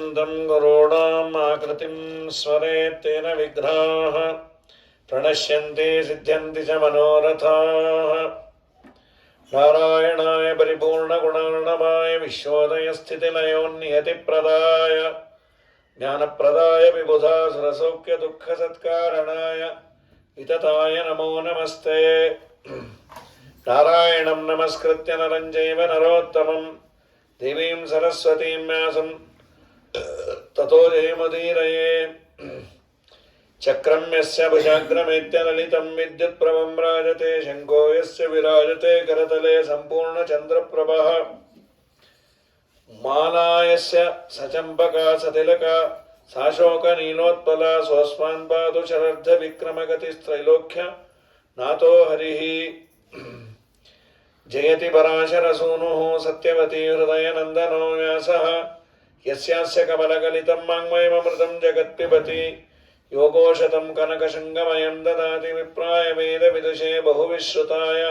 पर्यन्तं गुरूणाम् आकृतिं स्मरेत् तेन विघ्नाः प्रणश्यन्ति सिद्ध्यन्ति च मनोरथाः। नारायणाय परिपूर्णगुणार्णवाय विश्वोदयस्थितिलयोन्नियतिप्रदाय ज्ञानप्रदाय विबुधासुरसौख्यदुःखसत्कारणाय वितताय नमो नमस्ते। नारायणं नमस्कृत्य नरं चैव नरोत्तमं देवीं सरस्वतीं व्यासं ततो जयमुदीरये। चक्रं यस्य भुजाग्रमेत्य ललितं विद्युत्प्रभं राजते शङ्को यस्य विराजते करतले सम्पूर्णचन्द्रप्रभः। माला यस्य सचम्पका सतिलका साशोकनीलोत्पला स्वस्मान् पातु शरर्धविक्रमगतिस्त्रैलोक्य नातो हरिः। जयति पराशरसूनुः सत्यवती हृदयनन्दनो व्यासः यस्यास्य कमलगलितं वाङ्मयममृतं जगत्पिबति। योगोशतं कनकशङ्गमयं ददाति विप्राय वेदविदुषे बहुविश्रुताय।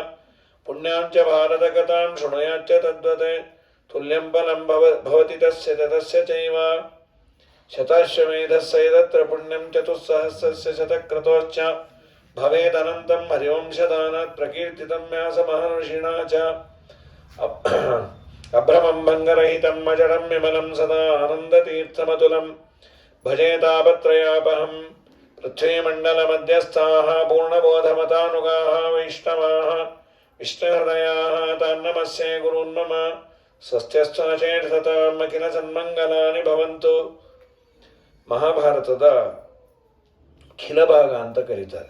पुण्यां च भारतकथां शृणुयाच्च तद्वत् तुल्यं फलं भवति तस्य चैव। शताश्वमेधस्य यदत्र पुण्यं चतुस्सहस्रस्य शतक्रतोश्च भवेदनन्तं हरिवंशदानात् प्रकीर्तितं व्यासमहर्षिणा च। अभ्रमं भङ्गरहितं अजडं विमलं सदा आनन्दतीर्थमतुलं भजे तापत्रयापहं। पृथ्वीमण्डलमध्यस्थाः पूर्णबोधमतानुगाः वैष्णवाः विष्णुहृदयाः तान् नमस्ये गुरून् मम। ಸ್ವಸ್ತ್ಯಸ್ತು ನಚೇತತಾಂ ಅಖಿಲ ಸನ್ಮಂಗಲಾನಿ ಭವಂತು. ಮಹಾಭಾರತದ ಖಿಲ ಭಾಗ ಅಂತ ಕರೀತಾರೆ.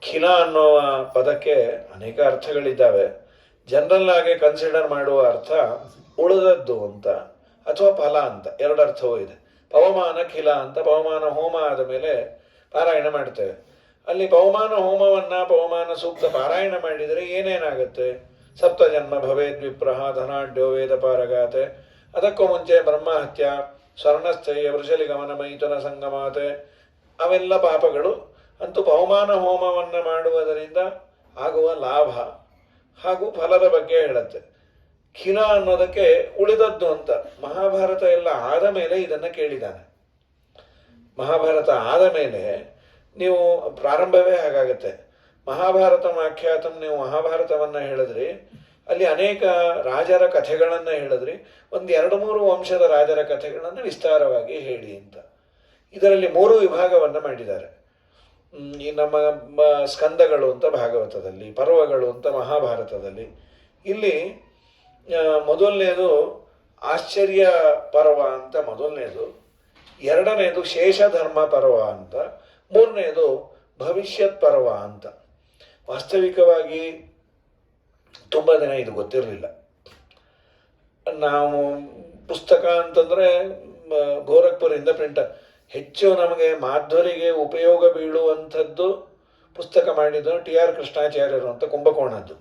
ಖಿಲ ಅನ್ನುವ ಪದಕ್ಕೆ ಅನೇಕ ಅರ್ಥಗಳಿದ್ದಾವೆ. ಜನರಲ್ ಆಗಿ ಕನ್ಸಿಡರ್ ಮಾಡುವ ಅರ್ಥ ಉಳಿದದ್ದು ಅಂತ ಅಥವಾ ಫಲ ಅಂತ ಎರಡು ಅರ್ಥವೂ ಇದೆ. ಪವಮಾನ ಖಿಲ ಅಂತ ಪವಮಾನ ಹೋಮ ಆದ ಮೇಲೆ ಪಾರಾಯಣ ಮಾಡ್ತೇವೆ. ಅಲ್ಲಿ ಪವಮಾನ ಹೋಮವನ್ನು ಪವಮಾನ ಸೂಕ್ತ ಪಾರಾಯಣ ಮಾಡಿದರೆ ಏನೇನಾಗುತ್ತೆ? ಸಪ್ತಜನ್ಮ ಭವೇದ್ವಿಪ್ರಹ ಧನಾಢ್ಯೋ ವೇದ ಪಾರಗಾತೆ. ಅದಕ್ಕೂ ಮುಂಚೆ ಬ್ರಹ್ಮಹತ್ಯ ಸ್ವರ್ಣಸ್ಥೈಯ ವೃಷಲಿಗಮನ ಮೈಥುನ ಸಂಗಮಾತೆ ಅವೆಲ್ಲ ಪಾಪಗಳು. ಅಂತೂ ಪವಮಾನ ಹೋಮವನ್ನು ಮಾಡುವುದರಿಂದ ಆಗುವ ಲಾಭ ಹಾಗೂ ಫಲದ ಬಗ್ಗೆ ಹೇಳುತ್ತೆ. ಖಿಲ ಅನ್ನೋದಕ್ಕೆ ಉಳಿದದ್ದು ಅಂತ. ಮಹಾಭಾರತ ಎಲ್ಲ ಆದ ಮೇಲೆ ಇದನ್ನು ಕೇಳಿದ್ದಾನೆ. ಮಹಾಭಾರತ ಆದ ಮೇಲೆ ನೀವು ಪ್ರಾರಂಭವೇ ಹಾಗಾಗತ್ತೆ. ಮಹಾಭಾರತ ಆಖ್ಯಾತಂ, ನೀವು ಮಹಾಭಾರತವನ್ನು ಹೇಳಿದ್ರಿ, ಅಲ್ಲಿ ಅನೇಕ ರಾಜರ ಕಥೆಗಳನ್ನು ಹೇಳಿದ್ರಿ, ಒಂದು 2-3 ವಂಶದ ರಾಜರ ಕಥೆಗಳನ್ನು ವಿಸ್ತಾರವಾಗಿ ಹೇಳಿ ಅಂತ. ಇದರಲ್ಲಿ 3 ವಿಭಾಗವನ್ನು ಮಾಡಿದ್ದಾರೆ. ಈ ನಮ್ಮ ಸ್ಕಂದಗಳು ಅಂತ ಭಾಗವತದಲ್ಲಿ, ಪರ್ವಗಳು ಅಂತ ಮಹಾಭಾರತದಲ್ಲಿ. ಇಲ್ಲಿ ಮೊದಲನೇದು ಆಶ್ಚರ್ಯ ಪರ್ವ ಅಂತ ಮೊದಲನೇದು, ಎರಡನೇದು ಶೇಷಧರ್ಮ ಪರ್ವ ಅಂತ, ಮೂರನೇದು ಭವಿಷ್ಯತ್ ಪರ್ವ ಅಂತ. ವಾಸ್ತವಿಕವಾಗಿ ತುಂಬ ದಿನ ಇದು ಗೊತ್ತಿರಲಿಲ್ಲ. ನಾವು ಪುಸ್ತಕ ಅಂತಂದರೆ ಗೋರಖ್ಪುರಿಂದ ಪ್ರಿಂಟ್ ಹೆಚ್ಚು ನಮಗೆ ಮಾಧ್ವರಿಗೆ ಉಪಯೋಗ ಬೀಳುವಂಥದ್ದು ಪುಸ್ತಕ ಮಾಡಿದ್ದು TR ಕೃಷ್ಣಾಚಾರ್ಯರು ಅಂತ ಕುಂಭಕೋಣದ್ದು.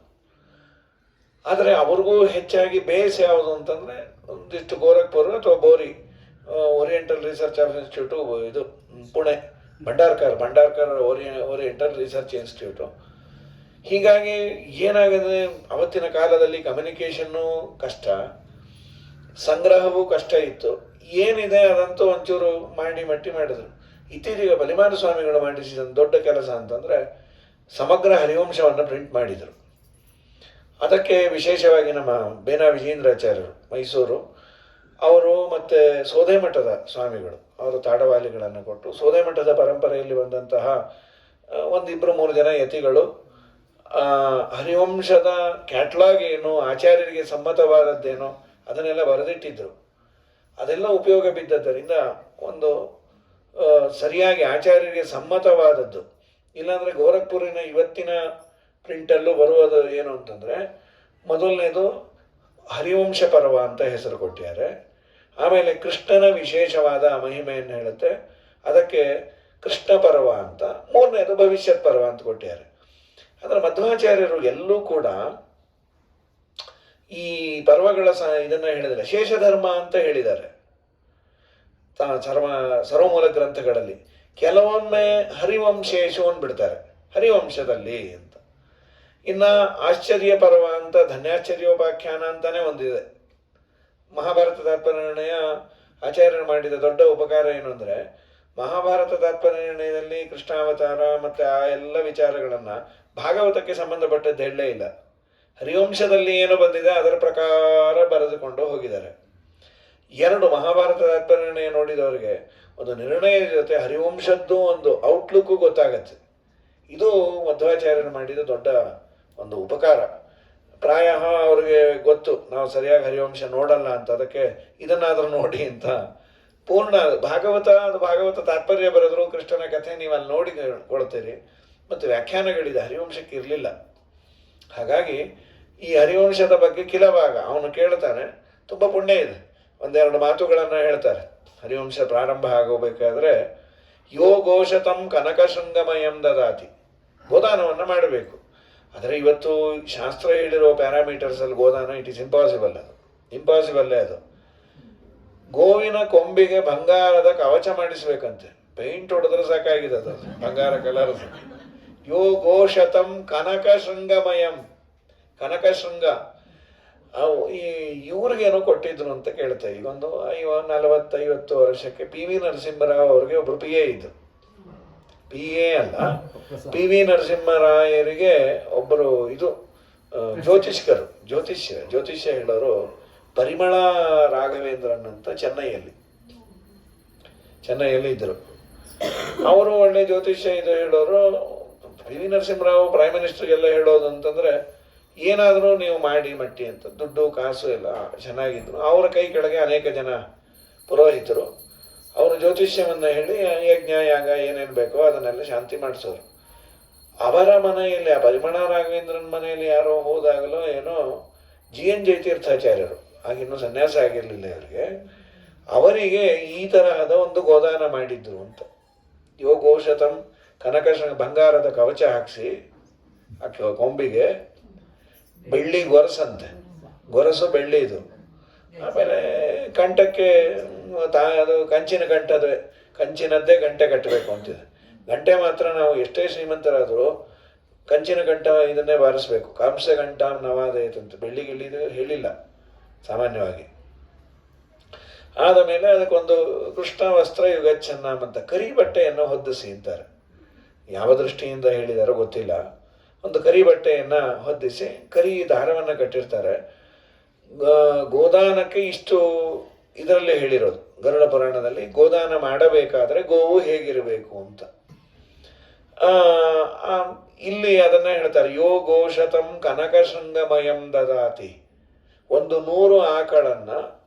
ಆದರೆ ಅವ್ರಿಗೂ ಹೆಚ್ಚಾಗಿ ಬೇಸ್ ಯಾವುದು ಅಂತಂದರೆ ಒಂದಿಷ್ಟು ಗೋರಖ್ಪುರ ಅಥವಾ ಬೋರಿ ಓರಿಯೆಂಟಲ್ ರಿಸರ್ಚ್ ಇನ್ಸ್ಟಿಟ್ಯೂಟು, ಇದು Pune Bhandarkar oriental research institute. ಹೀಗಾಗಿ ಏನಾಗಿದೆ, ಅವತ್ತಿನ ಕಾಲದಲ್ಲಿ ಕಮ್ಯುನಿಕೇಷನ್ನು ಕಷ್ಟ, ಸಂಗ್ರಹವೂ ಕಷ್ಟ ಇತ್ತು. ಏನಿದೆ ಅದಂತೂ ಒಂಚೂರು ಮಟ್ಟಿ ಮಾಡಿದ್ರು. ಇತ್ತೀಚೆಗೆ ಬಲಿಮಾನ ಸ್ವಾಮಿಗಳು ಮಾಡಿಸಿದ ದೊಡ್ಡ ಕೆಲಸ ಅಂತಂದರೆ ಸಮಗ್ರ ಹರಿವಂಶವನ್ನು ಪ್ರಿಂಟ್ ಮಾಡಿದರು. ಅದಕ್ಕೆ ವಿಶೇಷವಾಗಿ ನಮ್ಮ ಬೇನಾ ವಿಜೇಂದ್ರಾಚಾರ್ಯರು ಮೈಸೂರು ಅವರು ಮತ್ತು ಸೋದೆಮಠದ ಸ್ವಾಮಿಗಳು ಅವರು ತಾಡವಾಲಿಗಳನ್ನು ಕೊಟ್ಟು ಸೋದೆಮಠದ ಪರಂಪರೆಯಲ್ಲಿ ಬಂದಂತಹ 1-2-3 ಜನ ಯತಿಗಳು ಹರಿವಂಶದ ಕ್ಯಾಟ್ಲಾಗ್ ಏನು, ಆಚಾರ್ಯರಿಗೆ ಸಮ್ಮತವಾದದ್ದೇನೋ ಅದನ್ನೆಲ್ಲ ಬರೆದಿಟ್ಟಿದ್ದರು. ಅದೆಲ್ಲ ಉಪಯೋಗ ಬಿದ್ದದ್ದರಿಂದ ಒಂದು ಸರಿಯಾಗಿ ಆಚಾರ್ಯರಿಗೆ ಸಮ್ಮತವಾದದ್ದು. ಇಲ್ಲಾಂದರೆ ಗೋರಖ್ಪುರಿನ ಇವತ್ತಿನ ಪ್ರಿಂಟಲ್ಲೂ ಬರುವುದು ಏನು ಅಂತಂದರೆ, ಮೊದಲನೇದು ಹರಿವಂಶ ಪರ್ವ ಅಂತ ಹೆಸರು ಕೊಟ್ಟಿದ್ದಾರೆ. ಆಮೇಲೆ ಕೃಷ್ಣನ ವಿಶೇಷವಾದ ಮಹಿಮೆಯನ್ನು ಹೇಳುತ್ತೆ, ಅದಕ್ಕೆ ಕೃಷ್ಣ ಪರ್ವ ಅಂತ. ಮೂರನೇದು ಭವಿಷ್ಯತ್ ಪರ್ವ ಅಂತ ಕೊಟ್ಟಿದ್ದಾರೆ. ಅದರ ಮಧ್ವಾಚಾರ್ಯರು ಎಲ್ಲೂ ಕೂಡ ಈ ಪರ್ವಗಳ ಇದನ್ನು ಹೇಳಿದರೆ ಶೇಷಧರ್ಮ ಅಂತ ಹೇಳಿದ್ದಾರೆ ಸರ್ವಮೂಲ ಗ್ರಂಥಗಳಲ್ಲಿ. ಕೆಲವೊಮ್ಮೆ ಹರಿವಂಶೇಶು ಅಂದ್ಬಿಡ್ತಾರೆ ಹರಿವಂಶದಲ್ಲಿ ಅಂತ. ಇನ್ನು ಆಶ್ಚರ್ಯ ಪರ್ವ ಅಂತ ಧನ್ಯಾಶ್ಚರ್ಯೋಪಾಖ್ಯಾನ ಅಂತಾನೆ ಒಂದಿದೆ. ಮಹಾಭಾರತ ತಾತ್ಪರ್ಯ ನಿರ್ಣಯ ಆಚಾರ್ಯರು ಮಾಡಿದ ದೊಡ್ಡ ಉಪಕಾರ ಏನು ಅಂದರೆ, ಮಹಾಭಾರತ ತಾತ್ಪರ್ಯದಲ್ಲಿ ಕೃಷ್ಣಾವತಾರ ಮತ್ತು ಆ ಎಲ್ಲ ವಿಚಾರಗಳನ್ನು ಭಾಗವತಕ್ಕೆ ಸಂಬಂಧಪಟ್ಟದ್ದು ಹೇಳಲೇ ಇಲ್ಲ. ಹರಿವಂಶದಲ್ಲಿ ಏನು ಬಂದಿದೆ ಅದರ ಪ್ರಕಾರ ಬರೆದುಕೊಂಡು ಹೋಗಿದ್ದಾರೆ. ಎರಡು ಮಹಾಭಾರತ ತಾತ್ಪರ್ಯ ನೋಡಿದವರಿಗೆ ಒಂದು ನಿರ್ಣಯದ ಜೊತೆ ಹರಿವಂಶದ್ದು ಒಂದು ಔಟ್ಲುಕ್ಕು ಗೊತ್ತಾಗತ್ತೆ. ಇದು ಮಧ್ವಾಚಾರ್ಯರು ಮಾಡಿದ ದೊಡ್ಡ ಒಂದು ಉಪಕಾರ. ಪ್ರಾಯ ಅವ್ರಿಗೆ ಗೊತ್ತು ನಾವು ಸರಿಯಾಗಿ ಹರಿವಂಶ ನೋಡಲ್ಲ ಅಂತ, ಅದಕ್ಕೆ ಇದನ್ನಾದರೂ ನೋಡಿ ಅಂತ. ಪೂರ್ಣ ಭಾಗವತ ತಾತ್ಪರ್ಯ ಬರೆದ್ರು ಕೃಷ್ಣನ ಕಥೆ ನೀವು ಅಲ್ಲಿ ನೋಡಿ ಕೊಡ್ತೀರಿ, ಮತ್ತು ವ್ಯಾಖ್ಯಾನಗಳಿದೆ, ಹರಿವಂಶಕ್ಕೆ ಇರಲಿಲ್ಲ. ಹಾಗಾಗಿ ಈ ಹರಿವಂಶದ ಬಗ್ಗೆ ಕಿಲಭಾಗ ಅವನು ಕೇಳ್ತಾನೆ, ತುಂಬ ಪುಣ್ಯ ಇದೆ. ಒಂದೆರಡು ಮಾತುಗಳನ್ನು ಹೇಳ್ತಾರೆ. ಹರಿವಂಶ ಪ್ರಾರಂಭ ಆಗೋಬೇಕಾದ್ರೆ ಯೋ ಘೋಷತಂ ಕನಕ ಶೃಂಗಮಯಂ ದದಾತಿ, ಗೋದಾನವನ್ನು ಮಾಡಬೇಕು. ಆದರೆ ಇವತ್ತು ಶಾಸ್ತ್ರ ಹೇಳಿರೋ ಪ್ಯಾರಾಮೀಟರ್ಸಲ್ಲಿ ಗೋದಾನ ಇಟ್ ಈಸ್ ಇಂಪಾಸಿಬಲ್ಲೇ ಅದು. ಗೋವಿನ ಕೊಂಬಿಗೆ ಬಂಗಾರದ ಕವಚ ಮಾಡಿಸ್ಬೇಕಂತೆ, ಪೇಂಟ್ ಹೊಡೆದ್ರೆ ಸಾಕಾಗಿದೆ ಅದು ಬಂಗಾರ ಕಲರ್. ಯೋ ಗೋಶತಂ ಕನಕ ಶೃಂಗಮಯಂ, ಕನಕ ಶೃಂಗ ಇವ್ರಿಗೇನೋ ಕೊಟ್ಟಿದ್ರು ಅಂತ ಕೇಳ್ತಾ. ಈಗೊಂದು 40-50 ವರ್ಷಕ್ಕೆ ಪಿ ವಿ ನರಸಿಂಹರಾವ್ ಅವ್ರಿಗೆ ಒಬ್ರು ಪಿ ಎ ಇದ್ರು. ಪಿ ಎ ಅಲ್ಲ, ಪಿ ವಿ ನರಸಿಂಹರಾಯರಿಗೆ ಒಬ್ಬರು ಇದು ಜ್ಯೋತಿಷ್ಯ ಹೇಳೋರು ಪರಿಮಳ ರಾಘವೇಂದ್ರನ್ ಅಂತ ಚೆನ್ನೈಯಲ್ಲಿ ಇದ್ದರು. ಅವರು ಒಳ್ಳೆ ಜ್ಯೋತಿಷ್ಯ ಇದು ಹೇಳೋರು. ಪಿ ವಿ ನರಸಿಂಹರಾವ್ ಪ್ರೈಮ್ ಮಿನಿಸ್ಟರ್ಗೆಲ್ಲ ಹೇಳೋದು ಅಂತಂದರೆ ಏನಾದರೂ ನೀವು ಮಾಡಿ ಮಟ್ಟಿ ಅಂತ, ದುಡ್ಡು ಕಾಸು ಎಲ್ಲ ಚೆನ್ನಾಗಿದ್ರು. ಅವರ ಕೈ ಕೆಳಗೆ ಅನೇಕ ಜನ ಪುರೋಹಿತರು ಅವರು ಜ್ಯೋತಿಷ್ಯವನ್ನು ಹೇಳಿ ಯಜ್ಞ ಯಾಗ ಏನೇನು ಬೇಕೋ ಅದನ್ನೆಲ್ಲ ಶಾಂತಿ ಮಾಡಿಸೋರು. ಅವರ ಮನೆಯಲ್ಲಿ, ಆ ಪರಿಮಳ ರಾಘವೇಂದ್ರನ ಮನೆಯಲ್ಲಿ ಯಾರೋ ಹೋದಾಗಲೋ ಏನೋ GN ಜಯತೀರ್ಥಾಚಾರ್ಯರು, ಆಗಿನ್ನೂ ಸನ್ಯಾಸ ಆಗಿರಲಿಲ್ಲ ಅವರಿಗೆ ಈ ತರಹದ ಒಂದು ಗೋದಾನ ಮಾಡಿದ್ರು ಅಂತ. ಯೋ ಗೋಶತಂ ಕನಕ ಬಂಗಾರದ ಕವಚ ಹಾಕಿಸಿ ಆ ಕೊಂಬಿಗೆ, ಬೆಳ್ಳಿ ಗೊರಸು ಬೆಳ್ಳಿದು. ಆಮೇಲೆ ಕಂಠಕ್ಕೆ ಅದು ಕಂಚಿನದ್ದೇ ಗಂಟೆ ಕಟ್ಟಬೇಕು ಅಂತಿದೆ. ಗಂಟೆ ಮಾತ್ರ ನಾವು ಎಷ್ಟೇ ಶ್ರೀಮಂತರಾದರೂ ಕಂಚಿನ ಕಂಠ ಇದನ್ನೇ ಬಾರಿಸ್ಬೇಕು. ಕಾಂಸ್ಯ ಗಂಟ ನವಾದಯತಂತೆ, ಬೆಳ್ಳಿಗಿಳಿದು ಹೇಳಿಲ್ಲ ಸಾಮಾನ್ಯವಾಗಿ. ಆದ ಮೇಲೆ ಅದಕ್ಕೊಂದು ಕೃಷ್ಣ ವಸ್ತ್ರ ಯುಗಚ್ಛನ್ನ ಅಂತ ಕರಿ ಬಟ್ಟೆಯನ್ನು ಹೊದ್ದಿಸಿ ಅಂತಾರೆ. ಯಾವ ದೃಷ್ಟಿಯಿಂದ ಹೇಳಿದಾರೋ ಗೊತ್ತಿಲ್ಲ. ಒಂದು ಕರಿ ಬಟ್ಟೆಯನ್ನು ಹೊದ್ದಿಸಿ ಕರಿ ದಾರವನ್ನು ಕಟ್ಟಿರ್ತಾರೆ. ಗೋದಾನಕ್ಕೆ ಇಷ್ಟು ಇದರಲ್ಲಿ ಹೇಳಿರೋದು ಗರುಡ ಪುರಾಣದಲ್ಲಿ, ಗೋದಾನ ಮಾಡಬೇಕಾದ್ರೆ ಗೋವು ಹೇಗಿರಬೇಕು ಅಂತ. ಇಲ್ಲಿ ಅದನ್ನ ಹೇಳ್ತಾರೆ, ಯೋ ಗೋಶತಂ ಕನಕ ಶೃಂಗಮಯಂ ದದಾತಿ. 100 ಆಕಳನ್ನು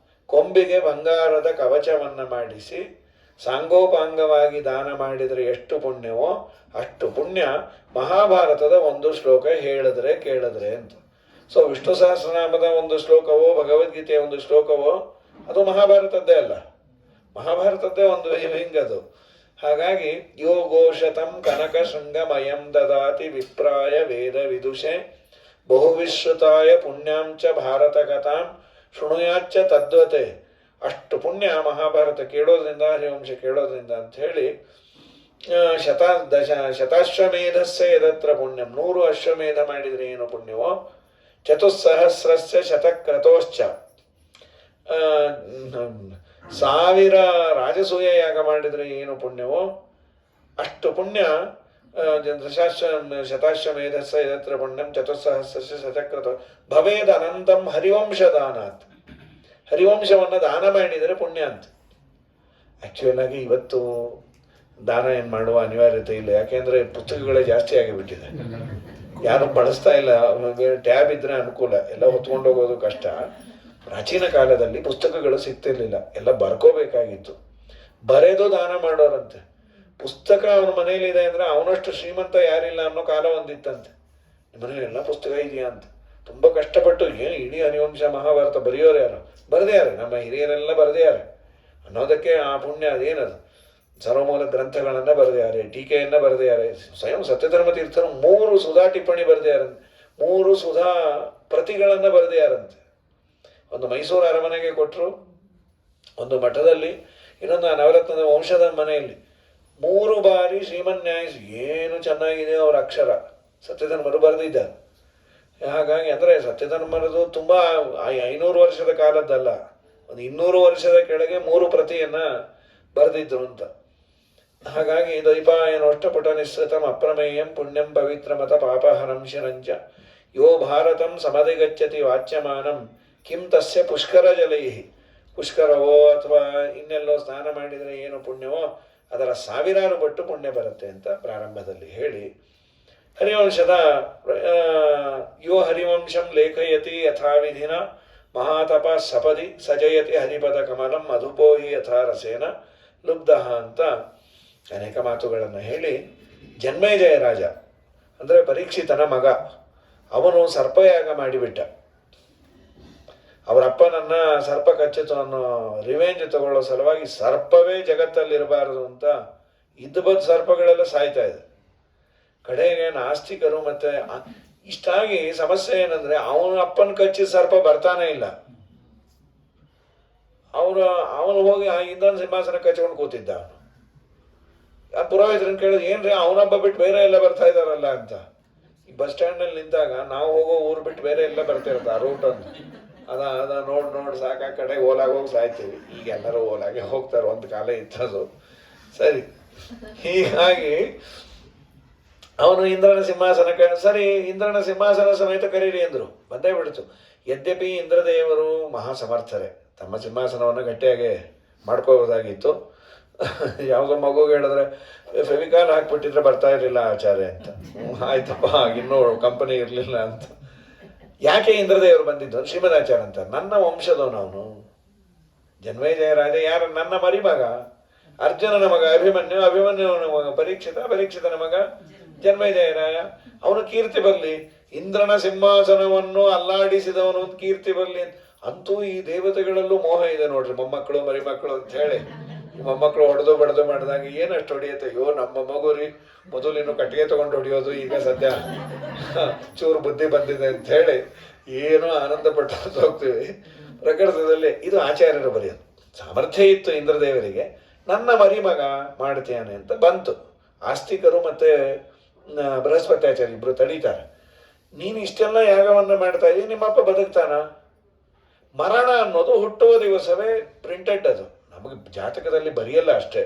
ಕೊಂಬಿಗೆ ಬಂಗಾರದ ಕವಚವನ್ನು ಮಾಡಿಸಿ ಸಾಂಗೋಪಾಂಗವಾಗಿ ದಾನ ಮಾಡಿದರೆ ಎಷ್ಟು ಪುಣ್ಯವೋ ಅಷ್ಟು ಪುಣ್ಯ ಮಹಾಭಾರತದ ಒಂದು ಶ್ಲೋಕ ಕೇಳಿದ್ರೆ ಅಂತ. ಸೊ ವಿಷ್ಣು ಸಹಸ್ರನಾಮದ ಒಂದು ಶ್ಲೋಕವೋ ಭಗವದ್ಗೀತೆಯ ಒಂದು ಶ್ಲೋಕವೋ ಅದು ಮಹಾಭಾರತದ್ದೇ ಅಲ್ಲ, ಮಹಾಭಾರತದ್ದೇ ಒಂದು ಹಿಂಗದು. ಹಾಗಾಗಿ ಯೋ ಗೋಶತಂ ಕನಕ ಶೃಂಗಮಯಂ ದದಾತಿ ವಿಪ್ರಾಯ ವೇದ ವಿದುಷೆ ಬಹುವಿಶ್ರುತಾಯ ಪುಣ್ಯಾಂಚ ಭಾರತ ಕಥಾಂ ಶೃಣುಯಾಚ್ಚ ತದ್ವತೆ. ಅಷ್ಟು ಪುಣ್ಯ ಮಹಾಭಾರತ ಕೇಳೋದ್ರಿಂದ, ಹರಿವಂಶ ಕೇಳೋದ್ರಿಂದ ಅಂಥೇಳಿ ಶತಾಶ್ವಮೇಧಸ್ಯ ಯದತ್ರ ಪುಣ್ಯಂ, 100 ಅಶ್ವಮೇಧ ಮಾಡಿದರೆ ಏನು ಪುಣ್ಯವೋ, ಚತುಸ್ಸಹಸ್ರಸ್ಯ ಶತಕ್ರತೋಶ್ಚ, 1000 ರಾಜಸೂಯ ಯಾಗ ಮಾಡಿದರೆ ಏನು ಪುಣ್ಯವೋ ಅಷ್ಟು ಪುಣ್ಯ. ಶತಾಶ್ವಮೇಧಸ್ಯ ಯದತ್ರ ಪುಣ್ಯಂ ಚತುಸ್ಸಹಸ್ರಸ್ಯ ಶತಕ್ರತೋ ಭವೇದ ಅನಂತಂ ಹರಿವಂಶ ದಾನಾತ್. ಹರಿವಂಶವನ್ನು ದಾನ ಮಾಡಿದರೆ ಪುಣ್ಯ ಅಂತ. ಆ್ಯಕ್ಚುಯಲ್ ಆಗಿ ಇವತ್ತು ದಾನ ಏನು ಮಾಡುವ ಅನಿವಾರ್ಯತೆ ಇಲ್ಲ, ಯಾಕೆಂದರೆ ಪುಸ್ತಕಗಳೇ ಜಾಸ್ತಿ ಆಗಿಬಿಟ್ಟಿದೆ, ಯಾರು ಬಳಸ್ತಾ ಇಲ್ಲ. ಟ್ಯಾಬ್ ಇದ್ರೆ ಅನುಕೂಲ, ಎಲ್ಲ ಹೊತ್ಕೊಂಡು ಹೋಗೋದು ಕಷ್ಟ. ಪ್ರಾಚೀನ ಕಾಲದಲ್ಲಿ ಪುಸ್ತಕಗಳು ಸಿಗ್ತಿರ್ಲಿಲ್ಲ, ಎಲ್ಲ ಬರ್ಕೋಬೇಕಾಗಿತ್ತು. ಬರೆದು ದಾನ ಮಾಡೋರಂತೆ. ಪುಸ್ತಕ ಅವನ ಮನೇಲಿದೆ ಅಂದರೆ ಅವನಷ್ಟು ಶ್ರೀಮಂತ ಯಾರಿಲ್ಲ ಅನ್ನೋ ಕಾಲ ಒಂದಿತ್ತಂತೆ. ನಿಮ್ಮ ಮನೇಲೆಲ್ಲ ಪುಸ್ತಕ ಇದೆಯಾ ಅಂತ ತುಂಬ ಕಷ್ಟಪಟ್ಟು ಏನು ಇಡೀ ಹರಿವಂಶ ಮಹಾಭಾರತ ಬರೆಯೋರು ಯಾರು, ಬರೆದ್ಯಾರೆ, ನಮ್ಮ ಹಿರಿಯರೆಲ್ಲ ಬರೆದ್ಯಾರೆ ಅನ್ನೋದಕ್ಕೆ ಆ ಪುಣ್ಯ ಅದೇನದು. ಸರ್ವಮೂಲ ಗ್ರಂಥಗಳನ್ನು ಬರೆದ್ಯಾರೆ, ಟೀಕೆಯನ್ನು ಬರೆದ್ಯಾರೆ. ಸ್ವಯಂ ಸತ್ಯಧರ್ಮ ತೀರ್ಥರು 3 ಸುಧಾ ಟಿಪ್ಪಣಿ ಬರೆದ್ಯಾರಂತೆ, 3 ಸುಧಾ ಪ್ರತಿಗಳನ್ನು ಬರೆದ್ಯಾರಂತೆ. ಒಂದು ಮೈಸೂರು ಅರಮನೆಗೆ ಕೊಟ್ಟರು, ಒಂದು ಮಠದಲ್ಲಿ, ಇನ್ನೊಂದು ನವರತ್ನದ ವಂಶದ ಮನೆಯಲ್ಲಿ 3 ಬಾರಿ ಶ್ರೀಮನ್ಯಾಯಿಸಿ ಏನು ಚೆನ್ನಾಗಿದೆ ಅವರ ಅಕ್ಷರ, ಸತ್ಯಧರ್ಮರು ಬರೆದಿದ್ದಾರೆ. ಹಾಗಾಗಿ ಅಂದರೆ ಸತ್ಯಧರ್ಮರದು ತುಂಬ 500 ವರ್ಷದ ಕಾಲದ್ದಲ್ಲ, ಒಂದು 200 ವರ್ಷದ ಕೆಳಗೆ 3 ಪ್ರತಿಯನ್ನು ಬರೆದಿದ್ರು ಅಂತ. ಹಾಗಾಗಿ ದ್ವೈಪಾಯನೋಷ್ಟಪುಟ ನಿಸ್ಸೃತಂ ಅಪ್ರಮೇಯಂ ಪುಣ್ಯಂ ಪವಿತ್ರಮತ ಪಾಪಹರಂ ಶಿರಂಚ ಯೋ ಭಾರತಂ ಸಮಧಿಗಚ್ಚತಿ ವಾಚ್ಯಮಾನಂ ಕಿಂ ತಸ್ಯ ಪುಷ್ಕರ ಜಲೈಹಿ. ಪುಷ್ಕರವೋ ಅಥವಾ ಇನ್ನೆಲ್ಲೋ ಸ್ನಾನ ಮಾಡಿದರೆ ಏನು ಪುಣ್ಯವೋ ಅದರ 1000 ಪಟ್ಟು ಪುಣ್ಯ ಬರುತ್ತೆ ಅಂತ ಪ್ರಾರಂಭದಲ್ಲಿ ಹೇಳಿ, ಹರಿವಂಶದ ಯೋ ಹರಿವಂಶಂ ಲೇಖಯತಿ ಯಥಾವಿಧಿನ ಮಹಾತಪ ಸಪದಿ ಸಜಯತಿ ಹರಿಪದ ಕಮಲಂ ಮಧುಪೋಹಿ ಯಥಾ ರಸೇನ ಲುಬ್ಧ ಅಂತ ಅನೇಕ ಮಾತುಗಳನ್ನು ಹೇಳಿ, ಜನ್ಮೇಜಯ ರಾಜ ಅಂದರೆ ಪರೀಕ್ಷಿತನ ಮಗ, ಅವನು ಸರ್ಪಯಾಗ ಮಾಡಿಬಿಟ್ಟ. ಅವರಪ್ಪನನ್ನ ಸರ್ಪ ಕಚ್ಚಿತು ಅನ್ನೋ ರಿವೆಂಜ್ ತಗೊಳ್ಳೋ ಸಲುವಾಗಿ ಸರ್ಪವೇ ಜಗತ್ತಲ್ಲಿರಬಾರದು ಅಂತ ಇದ್ದಬದ್ದು ಸರ್ಪಗಳೆಲ್ಲ ಸಾಯ್ತಾ ಇದೆ. ಕಡೆಗೆ ನಾಸ್ತಿಕರು ಮತ್ತೆ ಇಷ್ಟಾಗಿ ಸಮಸ್ಯೆ ಏನಂದ್ರೆ ಅವನ ಅಪ್ಪನ ಕಚ್ಚಿದ ಸರ್ಪ ಬರ್ತಾನೆ ಇಲ್ಲ. ಅವನು ಹೋಗಿ ಇನ್ನೊಂದು ಸಿಂಹಾಸನ ಕಚ್ಕೊಂಡು ಕೂತಿದ್ದ. ಅವನು ಆ ಪುರೋಹಿತರನ್ನು ಕೇಳಿದ್ರೆ ಏನ್ರಿ ಅವನೊಬ್ಬ ಬಿಟ್ಟು ಬೇರೆ ಎಲ್ಲ ಬರ್ತಾ ಇದ್ದಾರಲ್ಲ ಅಂತ. ಈ ಬಸ್ ಸ್ಟ್ಯಾಂಡ್ನಲ್ಲಿ ನಿಂತಾಗ ನಾವು ಹೋಗೋ ಊರು ಬಿಟ್ಟು ಬೇರೆ ಎಲ್ಲ ಬರ್ತಿರುತ್ತೆ ಆ ರೂಟ್ ಅಂತ. ಅದ ನೋಡಿ ಸಾಕ ಕಡೆ ಓಲಾಗ ಹೋಗಿ ಸಾಯ್ತೀವಿ. ಈಗ ಎಲ್ಲರೂ ಓಲಾಗೆ ಹೋಗ್ತಾರೆ, ಒಂದು ಕಾಲ ಇತ್ತದು. ಸರಿ, ಹೀಗಾಗಿ ಅವನು ಇಂದ್ರನ ಸಿಂಹಾಸನಕ್ಕೆ ಸರಿ ಇಂದ್ರನ ಸಿಂಹಾಸನ ಸಮೇತ ಕರೀರಿ ಅಂದರು. ಬಂದೇ ಬಿಡ್ತು. ಯದ್ಯಪಿ ಇಂದ್ರದೇವರು ಮಹಾಸಮರ್ಥರೇ, ತಮ್ಮ ಸಿಂಹಾಸನವನ್ನು ಗಟ್ಟಿಯಾಗಿ ಮಾಡ್ಕೋಬೋದಾಗಿತ್ತು. ಯಾವುದೋ ಮಗುಗೆ ಹೇಳಿದ್ರೆ ಫೆವಿಕಾಲ್ ಹಾಕ್ಬಿಟ್ಟಿದ್ರೆ ಬರ್ತಾ ಇರಲಿಲ್ಲ ಆಚಾರ್ಯ ಅಂತ. ಆಯ್ತಪ್ಪ, ಇನ್ನೂ ಕಂಪನಿ ಇರಲಿಲ್ಲ ಅಂತ. ಯಾಕೆ ಇಂದ್ರದೇವರು ಬಂದಿದ್ದು? ಶ್ರೀಮದಾಚಾರ್ಯ ಅಂತ ನನ್ನ ವಂಶದವನು ಅವನು. ಜನ್ಮೇಜಯ ರಾಜ ಯಾರ? ನನ್ನ ಮರಿಮಗ, ಅರ್ಜುನನ ಮಗ ಅಭಿಮನ್ಯು, ಅಭಿಮನ್ಯುವನ ಮಗ ಪರೀಕ್ಷಿತನ ಮಗ ಜನ್ಮೇಜಯರಾಯ. ಅವನು ಕೀರ್ತಿ ಬರಲಿ, ಇಂದ್ರನ ಸಿಂಹಾಸನವನ್ನು ಅಲ್ಲಾಡಿಸಿದವನು ಒಂದು ಕೀರ್ತಿ ಬರಲಿ. ಅಂತೂ ಈ ದೇವತೆಗಳಲ್ಲೂ ಮೋಹ ಇದೆ ನೋಡ್ರಿ, ಮೊಮ್ಮಕ್ಕಳು ಮರಿಮಕ್ಕಳು ಅಂತ ಹೇಳಿ. ಮೊಮ್ಮಕ್ಕಳು ಹೊಡೆದು ಬಡ್ದು ಮಾಡಿದಾಗ ಏನಷ್ಟು ಹೊಡಿಯುತ್ತೆ. ಅಯ್ಯೋ ನಮ್ಮ ಮಗು ರೀ, ಮೊದಲಿನ್ನು ಕಟ್ಟಿಗೆ ತಗೊಂಡು ಹೊಡಿಯೋದು, ಈಗ ಸದ್ಯ ಚೂರು ಬುದ್ಧಿ ಬಂದಿದೆ ಅಂತ ಹೇಳಿ ಏನೋ ಆನಂದ ಪಟ್ಟು ಹೋಗ್ತೀವಿ. ಪ್ರಕೃತದಲ್ಲಿ ಇದು ಆಚಾರ್ಯರು ಬರೆಯೋದು. ಸಾಮರ್ಥ್ಯ ಇತ್ತು ಇಂದ್ರದೇವರಿಗೆ, ನನ್ನ ಮರಿಮಗ ಮಾಡ್ತೇನೆ ಅಂತ ಬಂತು. ಆಸ್ತಿಕರು ಮತ್ತೆ ಬೃಹಸ್ಪತ್ಯಾಚಾರ್ಯ ಇಬ್ರು ತಡೀತಾರೆ. ನೀನು ಇಷ್ಟೆಲ್ಲ ಯಾಗವನ್ನು ಮಾಡ್ತಾ ಇದ್ದೀವಿ, ನಿಮ್ಮಪ್ಪ ಬದುಕ್ತಾನ? ಮರಣ ಅನ್ನೋದು ಹುಟ್ಟುವ ದಿವಸವೇ ಪ್ರಿಂಟೆಡ್. ಅದು ನಮಗೆ ಜಾತಕದಲ್ಲಿ ಬರೆಯಲ್ಲ ಅಷ್ಟೇ.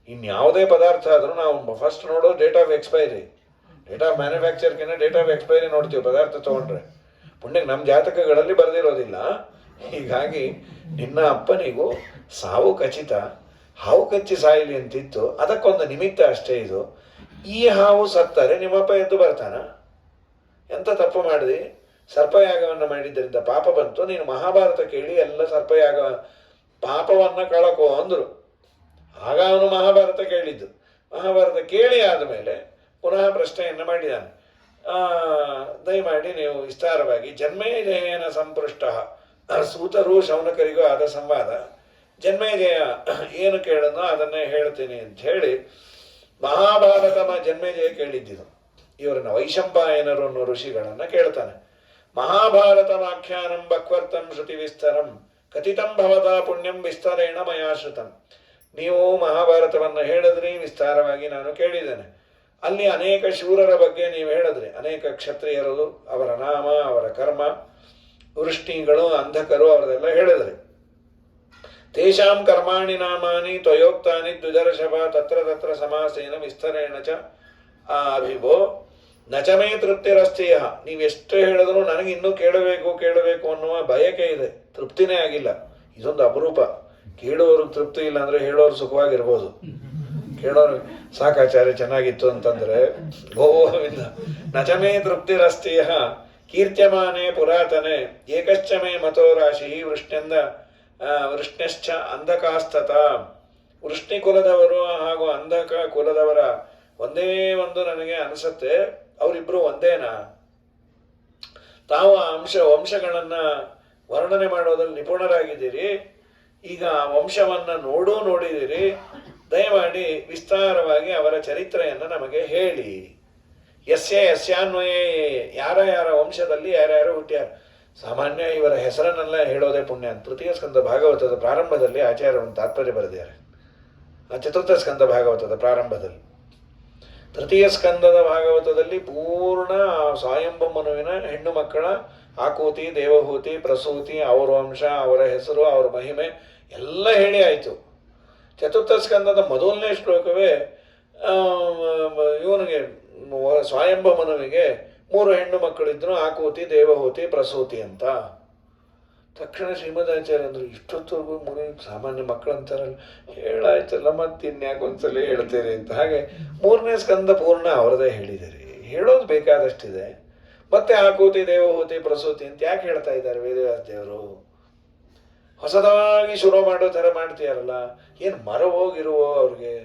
ಇನ್ಯಾವುದೇ ಪದಾರ್ಥ ಆದರೂ ನಾವು ಫಸ್ಟ್ ನೋಡೋದು date of expiry. Date of ಮ್ಯಾನುಫ್ಯಾಕ್ಚರ್ಗಿಂತ ಡೇಟ್ ಆಫ್ ಎಕ್ಸ್ಪೈರಿ ನೋಡ್ತೀವಿ ಪದಾರ್ಥ ತೊಗೊಂಡ್ರೆ. ಪುಣ್ಯಕ್ಕೆ ನಮ್ಮ ಜಾತಕಗಳಲ್ಲಿ ಬರೆದಿರೋದಿಲ್ಲ. ಹೀಗಾಗಿ ನಿನ್ನ ಅಪ್ಪನಿಗೂ ಸಾವು ಖಚಿತ, ಹಾವು ಕಚ್ಚಿ ಸಾಯಲಿ ಅಂತಿತ್ತು, ಅದಕ್ಕೊಂದು ನಿಮಿತ್ತ ಅಷ್ಟೇ ಇದು. ಈ ಹಾವು ಸತ್ತರೆ ನಿಮ್ಮಪ್ಪ ಎದ್ದು ಬರ್ತಾನ? ಎಂಥ ತಪ್ಪು ಮಾಡಿದಿ? ಸರ್ಪಯಾಗವನ್ನು ಮಾಡಿದ್ದರಿಂದ ಪಾಪ ಬಂತು. ನೀನು ಮಹಾಭಾರತ ಕೇಳಿ ಎಲ್ಲ ಸರ್ಪಯಾಗ ಪಾಪವನ್ನು ಕಳಕೋ ಅಂದರು. ಆಗ ಅವನು ಮಹಾಭಾರತ ಕೇಳಿದ್ದು. ಮಹಾಭಾರತ ಕೇಳಿ ಆದಮೇಲೆ ಪುನಃ ಪ್ರಶ್ನೆಯನ್ನು ಮಾಡಿದ್ದಾನೆ. ದಯಮಾಡಿ ನೀವು ವಿಸ್ತಾರವಾಗಿ ಜನ್ಮೇಜಯನ ಸಂಪೃಷ್ಟ, ಸೂತರು ಶೌನಕರಿಗೂ ಆದ ಸಂವಾದ, ಜನ್ಮೇಜಯ ಏನು ಕೇಳೋನೋ ಅದನ್ನೇ ಹೇಳ್ತೀನಿ ಅಂತ ಹೇಳಿ ಮಹಾಭಾರತ ಜನ್ಮೇಜಯ ಕೇಳಿದ್ದಿದ್ದು. ಇವರನ್ನ ವೈಶಂಪಾಯನರು ಅನ್ನೋ ಋಷಿಗಳನ್ನು ಕೇಳ್ತಾನೆ. ಮಹಾಭಾರತಮಾಖ್ಯಾನಂ ಬಕ್ವರ್ತಂ ಶ್ರುತಿ ವಿಸ್ತರಂ ಕಥಿತಂ ಭವತಾ ಪುಣ್ಯಂ ವಿಸ್ತರೇಣ ಮಯಾಶ್ರುತಂ. ನೀವು ಮಹಾಭಾರತವನ್ನು ಹೇಳಿದ್ರಿ, ವಿಸ್ತಾರವಾಗಿ ನಾನು ಕೇಳಿದ್ದೇನೆ. ಅಲ್ಲಿ ಅನೇಕ ಶೂರರ ಬಗ್ಗೆ ನೀವು ಹೇಳಿದ್ರಿ, ಅನೇಕ ಕ್ಷತ್ರಿಯರು, ಅವರ ನಾಮ, ಅವರ ಕರ್ಮ, ವೃಷ್ಟಿಗಳು, ಅಂಧಕರು, ಅವರದೆಲ್ಲ ಹೇಳಿದ್ರಿ. ತೇಷಾಂ ಕರ್ಮಾಣಿ ನಾಮಾನಿ ತ್ವಯೋಕ್ತಾನಿ ದ್ವಿದರ್ಶಭ ತತ್ರ ತತ್ರ ಸಮಾಸೇನ ವಿಸ್ತರೇಣ ಚ ಅಭಿಭೋ ನಚಮೇ ತೃಪ್ತಿರಸ್ತಿಯ. ನೀವೆಷ್ಟು ಹೇಳಿದ್ರು ನನಗೆ ಇನ್ನೂ ಕೇಳಬೇಕು ಅನ್ನುವ ಬಯಕೆ ಇದೆ, ತೃಪ್ತಿನೇ ಆಗಿಲ್ಲ. ಇದೊಂದು ಅಪರೂಪ. ಕೇಳುವವ್ರಿಗೆ ತೃಪ್ತಿ ಇಲ್ಲ ಅಂದರೆ ಹೇಳೋರು ಸುಖವಾಗಿರ್ಬೋದು. ಕೇಳೋರು ಸಾಕಾಚಾರ್ಯ ಚೆನ್ನಾಗಿತ್ತು ಅಂತಂದರೆ ಗೋವಿಂದ. ನಚಮೇ ತೃಪ್ತಿರಸ್ತಿಯ ಕೀರ್ತ್ಯಮಾನೇ ಪುರಾತನೆ ಏಕಶ್ಚ ಮೇ ಮತೋ ರಾಶಿ ವೃಷ್ಣ್ಯಶ್ಚ ಅಂಧಕಾಸ್ತತ. ವೃಷ್ಣಿ ಕುಲದವರು ಹಾಗೂ ಅಂಧಕ ಕುಲದವರ ಒಂದೇ ಒಂದು ನನಗೆ ಅನಿಸುತ್ತೆ, ಅವರಿಬ್ಬರು ಒಂದೇನಾ? ತಾವು ವಂಶಗಳನ್ನು ವರ್ಣನೆ ಮಾಡೋದ್ರಲ್ಲಿ ನಿಪುಣರಾಗಿದ್ದೀರಿ. ಈಗ ಆ ವಂಶವನ್ನು ನೋಡಿದ್ದೀರಿ. ದಯಮಾಡಿ ವಿಸ್ತಾರವಾಗಿ ಅವರ ಚರಿತ್ರೆಯನ್ನು ನಮಗೆ ಹೇಳಿ. ಯಸ್ಯಾನ್ವಯೇ, ಯಾರ ವಂಶದಲ್ಲಿ ಯಾರ್ಯಾರು ಹುಟ್ಟ್ಯಾರ. ಸಾಮಾನ್ಯ ಇವರ ಹೆಸರನ್ನೆಲ್ಲ ಹೇಳೋದೇ ಪುಣ್ಯ ಅಂತ ತೃತೀಯ ಸ್ಕಂದ ಭಾಗವತದ ಪ್ರಾರಂಭದಲ್ಲಿ ಆಚಾರ್ಯ ಒಂದು ತಾತ್ಪರ್ಯ ಬರೆದಿದ್ದಾರೆ. ಚತುರ್ಥ ಸ್ಕಂದ ಭಾಗವತದ ಪ್ರಾರಂಭದಲ್ಲಿ, ತೃತೀಯ ಸ್ಕಂದದ ಭಾಗವತದಲ್ಲಿ ಪೂರ್ಣ ಸ್ವಯಂಭು ಮನುವಿನ ಹೆಣ್ಣು ಮಕ್ಕಳ ಆಕೂತಿ, ದೇವಹೂತಿ, ಪ್ರಸೂತಿ, ಅವರ ವಂಶ, ಅವರ ಹೆಸರು, ಅವರ ಮಹಿಮೆ ಎಲ್ಲ ಹೇಳಿ ಆಯಿತು. ಚತುರ್ಥ ಸ್ಕಂದದ ಮೊದಲನೇ ಶ್ಲೋಕವೇ ಇವನಿಗೆ ಸ್ವಯಂಭವನಿಗೆ 3 ಹೆಣ್ಣು ಮಕ್ಕಳಿದ್ರು, ಆಕೂತಿ, ದೇವಹೂತಿ, ಪ್ರಸೂತಿ ಅಂತ. ತಕ್ಷಣ ಶ್ರೀಮದಾಚಾರ್ಯ ಅಂದರು, ಇಷ್ಟೊತ್ತವರೆಗೂ ಮುನಿ ಸಾಮಾನ್ಯ ಮಕ್ಕಳು ಅಂತಾರಲ್ಲ, ಹೇಳಾಯ್ತಲ್ಲ ಮತ್ತೆ ಇನ್ಯಾಕೆ ಒಂದ್ಸಲ ಹೇಳ್ತೀರಿ ಅಂತ. ಹಾಗೆ 3ನೇ ಸ್ಕಂದ ಪೂರ್ಣ ಅವರದೇ ಹೇಳಿದಿರಿ, ಹೇಳೋದು ಬೇಕಾದಷ್ಟಿದೆ. ಮತ್ತೆ ಆಕೂತಿ, ದೇವಹೂತಿ, ಪ್ರಸೂತಿ ಅಂತ ಯಾಕೆ ಹೇಳ್ತಾ ಇದ್ದಾರೆ ವೇದವ್ಯಾಸ ದೇವರು? ಹೊಸದಾಗಿ ಶುರು ಮಾಡೋ ಥರ ಮಾಡ್ತೀಯಾರಲ್ಲ, ಏನು ಮರ ಹೋಗಿರುವೋ ಅವ್ರಿಗೆ?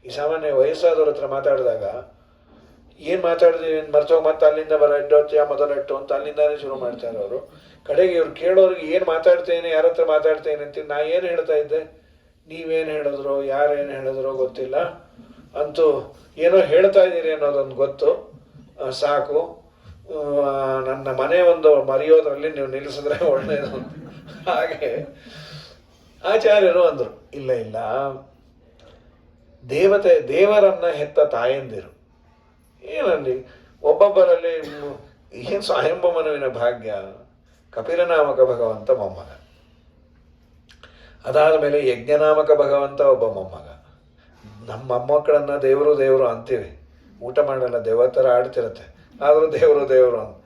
ಈ ಸಾಮಾನ್ಯ ವಯಸ್ಸಾದವ್ರ ಹತ್ರ ಮಾತಾಡಿದಾಗ ಏನು ಮಾತಾಡಿದೀವಿ ಮರ್ತೋಗಿ ಮತ್ತೆ ಅಲ್ಲಿಂದ ಬರ ಎಡ್ಡೊತ್ಯ ಮೊದಲೆಟ್ಟು ಅಂತ ಅಲ್ಲಿಂದಾನೇ ಶುರು ಮಾಡ್ತಾರೆ ಅವರು. ಕಡೆಗೆ ಇವ್ರು ಕೇಳೋರಿಗೆ ಏನು ಮಾತಾಡ್ತೇನೆ, ಯಾರ ಹತ್ರ ಮಾತಾಡ್ತೇನೆ ಅಂತ ನಾ ಏನು ಹೇಳ್ತಾ ಇದ್ದೆ, ನೀವೇನು ಹೇಳಿದ್ರು, ಯಾರೇನು ಹೇಳಿದ್ರು ಗೊತ್ತಿಲ್ಲ, ಅಂತೂ ಏನೋ ಹೇಳ್ತಾ ಇದ್ದೀರಿ ಅನ್ನೋದೊಂದು ಗೊತ್ತು, ಸಾಕು, ನನ್ನ ಮನೆ ಒಂದು ಮರೆಯೋದ್ರಲ್ಲಿ ನೀವು ನಿಲ್ಲಿಸಿದ್ರೆ ಒಳ್ಳೆಯದು. ಹಾಗೆ ಆಚಾರ್ಯರು ಅಂದರು, ಇಲ್ಲ ಇಲ್ಲ, ದೇವರನ್ನ ಹೆತ್ತ ತಾಯಂದಿರು ಏನಲ್ಲಿ ಒಬ್ಬೊಬ್ಬರಲ್ಲಿ ಏನು ಸ್ವಯಂಭವಮನುವಿನ ಭಾಗ್ಯ, ಕಪಿಲನಾಮಕ ಭಗವಂತ ಮೊಮ್ಮಗ, ಅದಾದ ಮೇಲೆ ಯಜ್ಞನಾಮಕ ಭಗವಂತ ಒಬ್ಬ ಮೊಮ್ಮಗ. ನಮ್ಮ ಮೊಮ್ಮಕ್ಕಳನ್ನ ದೇವರು ದೇವರು ಅಂತೀವಿ, ಊಟ ಮಾಡಲ್ಲ, ದೇವತರ ಆಡ್ತಿರತ್ತೆ, ಆದರೂ ದೇವರು ದೇವರು ಅಂತ.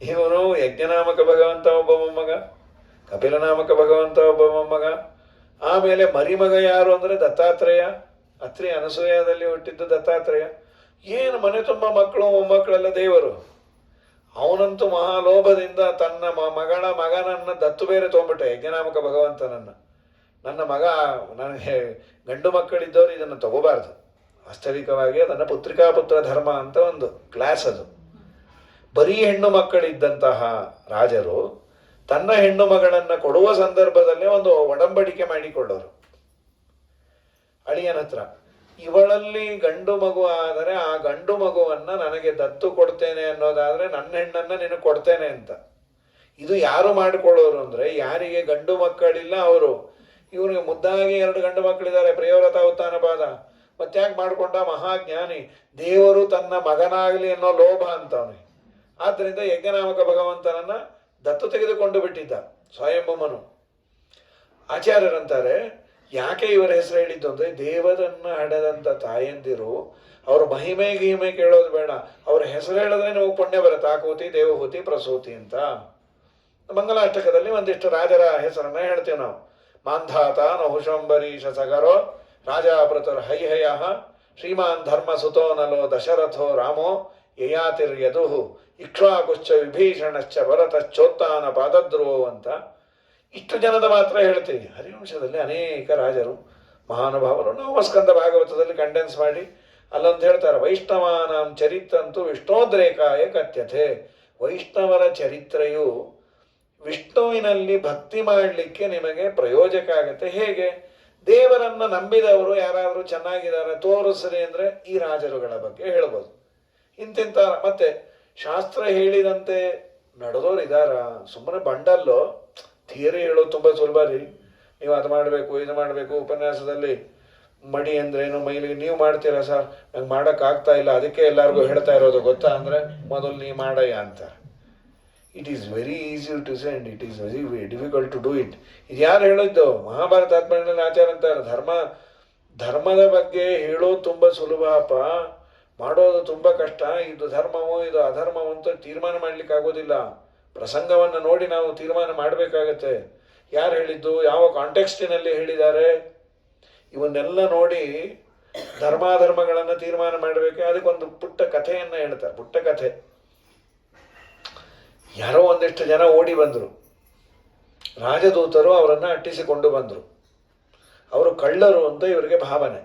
ಇವನು ಯಜ್ಞನಾಮಕ ಭಗವಂತ ಒಬ್ಬ ಮೊಮ್ಮಗ, ಕಪಿಲನಾಮಕ ಭಗವಂತ ಒಬ್ಬ ಮೊಮ್ಮಗ. ಆಮೇಲೆ ಮರಿಮಗ ಯಾರು ಅಂದರೆ ದತ್ತಾತ್ರೇಯ, ಅತ್ರಿ ಅನಸೂಯದಲ್ಲಿ ಹುಟ್ಟಿದ್ದು ದತ್ತಾತ್ರೇಯ. ಏನು ಮನೆ ತುಂಬ ಮಕ್ಕಳು ಮೊಮ್ಮಕ್ಕಳೆಲ್ಲ ದೇವರು. ಅವನಂತೂ ಮಹಾಲೋಭದಿಂದ ತನ್ನ ಮಗನನ್ನು ದತ್ತು ಬೇರೆ ತೊಗೊಂಬಿಟ್ಟ, ಯಜ್ಞನಾಮಕ ಭಗವಂತನನ್ನು. ನನ್ನ ಮಗ, ನನಗೆ ಗಂಡು ಮಕ್ಕಳಿದ್ದವರು ಇದನ್ನು ತಗೋಬಾರ್ದು, ವಾಸ್ತವಿಕವಾಗಿ ಅದನ್ನು ಪುತ್ರಿಕಾಪುತ್ರ ಧರ್ಮ ಅಂತ ಒಂದು ಕ್ಲಾಸ್ ಅದು. ಬರೀ ಹೆಣ್ಣು ಮಕ್ಕಳಿದ್ದಂತಹ ರಾಜರು ತನ್ನ ಹೆಣ್ಣು ಮಗಳನ್ನು ಕೊಡುವ ಸಂದರ್ಭದಲ್ಲೇ ಒಂದು ಒಡಂಬಡಿಕೆ ಮಾಡಿಕೊಳ್ಳೋರು ಅಳಿಯನ ಹತ್ರ. ಇವಳಲ್ಲಿ ಗಂಡು ಮಗು ಆದರೆ ಆ ಗಂಡು ಮಗುವನ್ನು ನನಗೆ ದತ್ತು ಕೊಡ್ತೇನೆ ಅನ್ನೋದಾದರೆ ನನ್ನ ಹೆಣ್ಣನ್ನು ನಿನಗೆ ಕೊಡ್ತೇನೆ ಅಂತ. ಇದು ಯಾರು ಮಾಡಿಕೊಳ್ಳೋರು ಅಂದರೆ, ಯಾರಿಗೆ ಗಂಡು ಮಕ್ಕಳಿಲ್ಲ ಅವರು. ಇವನಿಗೆ ಮುದ್ದಾಗಿ 2 ಗಂಡು ಮಕ್ಕಳಿದ್ದಾರೆ, ಪ್ರಿಯವ್ರತ ಉತ್ಥಾನಪಾದ. ಮತ್ತ್ಯಾಕೆ ಮಾಡಿಕೊಂಡ? ಮಹಾಜ್ಞಾನಿ, ದೇವರು ತನ್ನ ಮಗನಾಗಲಿ ಅನ್ನೋ ಲೋಭ ಅಂತವನಿಗೆ. ಆದ್ದರಿಂದ ಯಜ್ಞನಾಮಕ ಭಗವಂತನನ್ನು ದತ್ತು ತೆಗೆದುಕೊಂಡು ಬಿಟ್ಟಿದ್ದ ಸ್ವಯಂಭವನು. ಆಚಾರ್ಯರಂತಾರೆ, ಯಾಕೆ ಇವರ ಹೆಸರು ಹೇಳಿದ್ದು ಅಂದರೆ, ದೇವರನ್ನು ಹಡೆದಂಥ ತಾಯಂದಿರು ಅವ್ರ ಮಹಿಮೆ ಗೀಮೆ ಕೇಳೋದು ಬೇಡ, ಅವ್ರ ಹೆಸರು ಹೇಳಿದ್ರೆ ನೀವು ಪುಣ್ಯ ಬರುತ್ತೆ. ಆಕೂತಿ, ದೇವಹೂತಿ, ಪ್ರಸೂತಿ ಅಂತ. ಮಂಗಲಾಷ್ಟಕದಲ್ಲಿ ಒಂದಿಷ್ಟು ರಾಜರ ಹೆಸರನ್ನ ಹೇಳ್ತೀವಿ ನಾವು. ಮಾಂಧಾತ ನಹುಶಂಬರೀಶ ಸಗರೋ ರಾಜಾಪೃತರ್ ಹೈಹಯ ಶ್ರೀಮಾನ್ ಧರ್ಮ ಸುತೋ ನಲೋ ದಶರಥೋ ರಾಮೋ ಯಯಾತಿರ್ಯದುಹು ಇಕ್ಷ್ವಾಕುಶ್ಚ ವಿಭೀಷಣಶ್ಚ ಭರತಶ್ಚೋತ್ತಾನ ಪಾದಧ್ರುವೋ ಅಂತ. ಇಷ್ಟು ಜನದ ಮಾತ್ರ ಹೇಳ್ತೀವಿ. ಹರಿವಂಶದಲ್ಲಿ ಅನೇಕ ರಾಜರು ಮಹಾನುಭಾವರು ನಾವು ಸ್ಕಂದ ಭಾಗವತದಲ್ಲಿ ಕಂಡೆನ್ಸ್ ಮಾಡಿ ಅಲ್ಲೊಂದು ಹೇಳ್ತಾರೆ, ವೈಷ್ಣವಾನಾಂ ಚರಿತ್ರಂತೂ ವಿಷ್ಣೋದ್ರೇಕಾಯ ಕಥ್ಯತೆ. ವೈಷ್ಣವರ ಚರಿತ್ರೆಯು ವಿಷ್ಣುವಿನಲ್ಲಿ ಭಕ್ತಿ ಮಾಡಲಿಕ್ಕೆ ನಿಮಗೆ ಪ್ರಯೋಜಕ ಆಗುತ್ತೆ. ಹೇಗೆ? ದೇವರನ್ನು ನಂಬಿದವರು ಯಾರಾದರೂ ಚೆನ್ನಾಗಿದ್ದಾರೆ ತೋರಿಸ್ರಿ ಅಂದರೆ ಈ ರಾಜರುಗಳ ಬಗ್ಗೆ ಹೇಳ್ಬೋದು. ಇಂತಿಂಥ ಮತ್ತೆ ಶಾಸ್ತ್ರ ಹೇಳಿದಂತೆ ನಡೆದೋರು ಇದ್ದಾರ? ಸುಮ್ಮನೆ ಬಂಡಲ್ಲೋ ಥಿಯರಿ ಹೇಳೋದು ತುಂಬ ಸುಲಭ ರೀ. ನೀವು ಅದು ಮಾಡಬೇಕು, ಇದು ಮಾಡಬೇಕು, ಉಪನ್ಯಾಸದಲ್ಲಿ ಮಡಿ ಅಂದ್ರೇನು, ಮೈಲಿಗೆ ನೀವು ಮಾಡ್ತೀರಾ ಸರ್, ನಂಗೆ ಮಾಡೋಕ್ಕಾಗ್ತಾ ಇಲ್ಲ, ಅದಕ್ಕೆ ಎಲ್ಲರಿಗೂ ಹೇಳ್ತಾ ಇರೋದು ಗೊತ್ತಾ ಅಂದರೆ, ಮೊದಲು ನೀವು ಮಾಡಯ್ಯ ಅಂತಾರೆ. It is very easy to say and it is very difficult to do it. ಇದು ಯಾರು ಹೇಳಿದ್ದು? ಮಹಾಭಾರತ ಆತ್ಮನಲ್ಲಿ ಆಚಾರ ಅಂತಾರೆ, ಧರ್ಮದ ಬಗ್ಗೆ ಹೇಳೋದು ತುಂಬ ಸುಲಭಪ್ಪ, ಮಾಡೋದು ತುಂಬ ಕಷ್ಟ. ಇದು ಧರ್ಮವೋ ಇದು ಅಧರ್ಮವೋ ಅಂತ ತೀರ್ಮಾನ ಮಾಡಲಿಕ್ಕೆ ಆಗೋದಿಲ್ಲ. ಪ್ರಸಂಗವನ್ನು ನೋಡಿ ನಾವು ತೀರ್ಮಾನ ಮಾಡಬೇಕಾಗತ್ತೆ. ಯಾರು ಹೇಳಿದ್ದು, ಯಾವ ಕಾಂಟೆಕ್ಸ್ಟಿನಲ್ಲಿ ಹೇಳಿದ್ದಾರೆ, ಇವನ್ನೆಲ್ಲ ನೋಡಿ ಧರ್ಮಾಧರ್ಮಗಳನ್ನು ತೀರ್ಮಾನ ಮಾಡಬೇಕು. ಅದಕ್ಕೊಂದು ಪುಟ್ಟ ಕಥೆಯನ್ನು ಹೇಳ್ತಾರೆ. ಪುಟ್ಟ ಕಥೆ. ಯಾರೋ ಒಂದಿಷ್ಟು ಜನ ಓಡಿ ಬಂದರು, ರಾಜದೂತರು ಅವರನ್ನು ಅಟ್ಟಿಸಿಕೊಂಡು ಬಂದರು. ಅವರು ಕಳ್ಳರು ಅಂತ ಇವರಿಗೆ ಭಾವನೆ.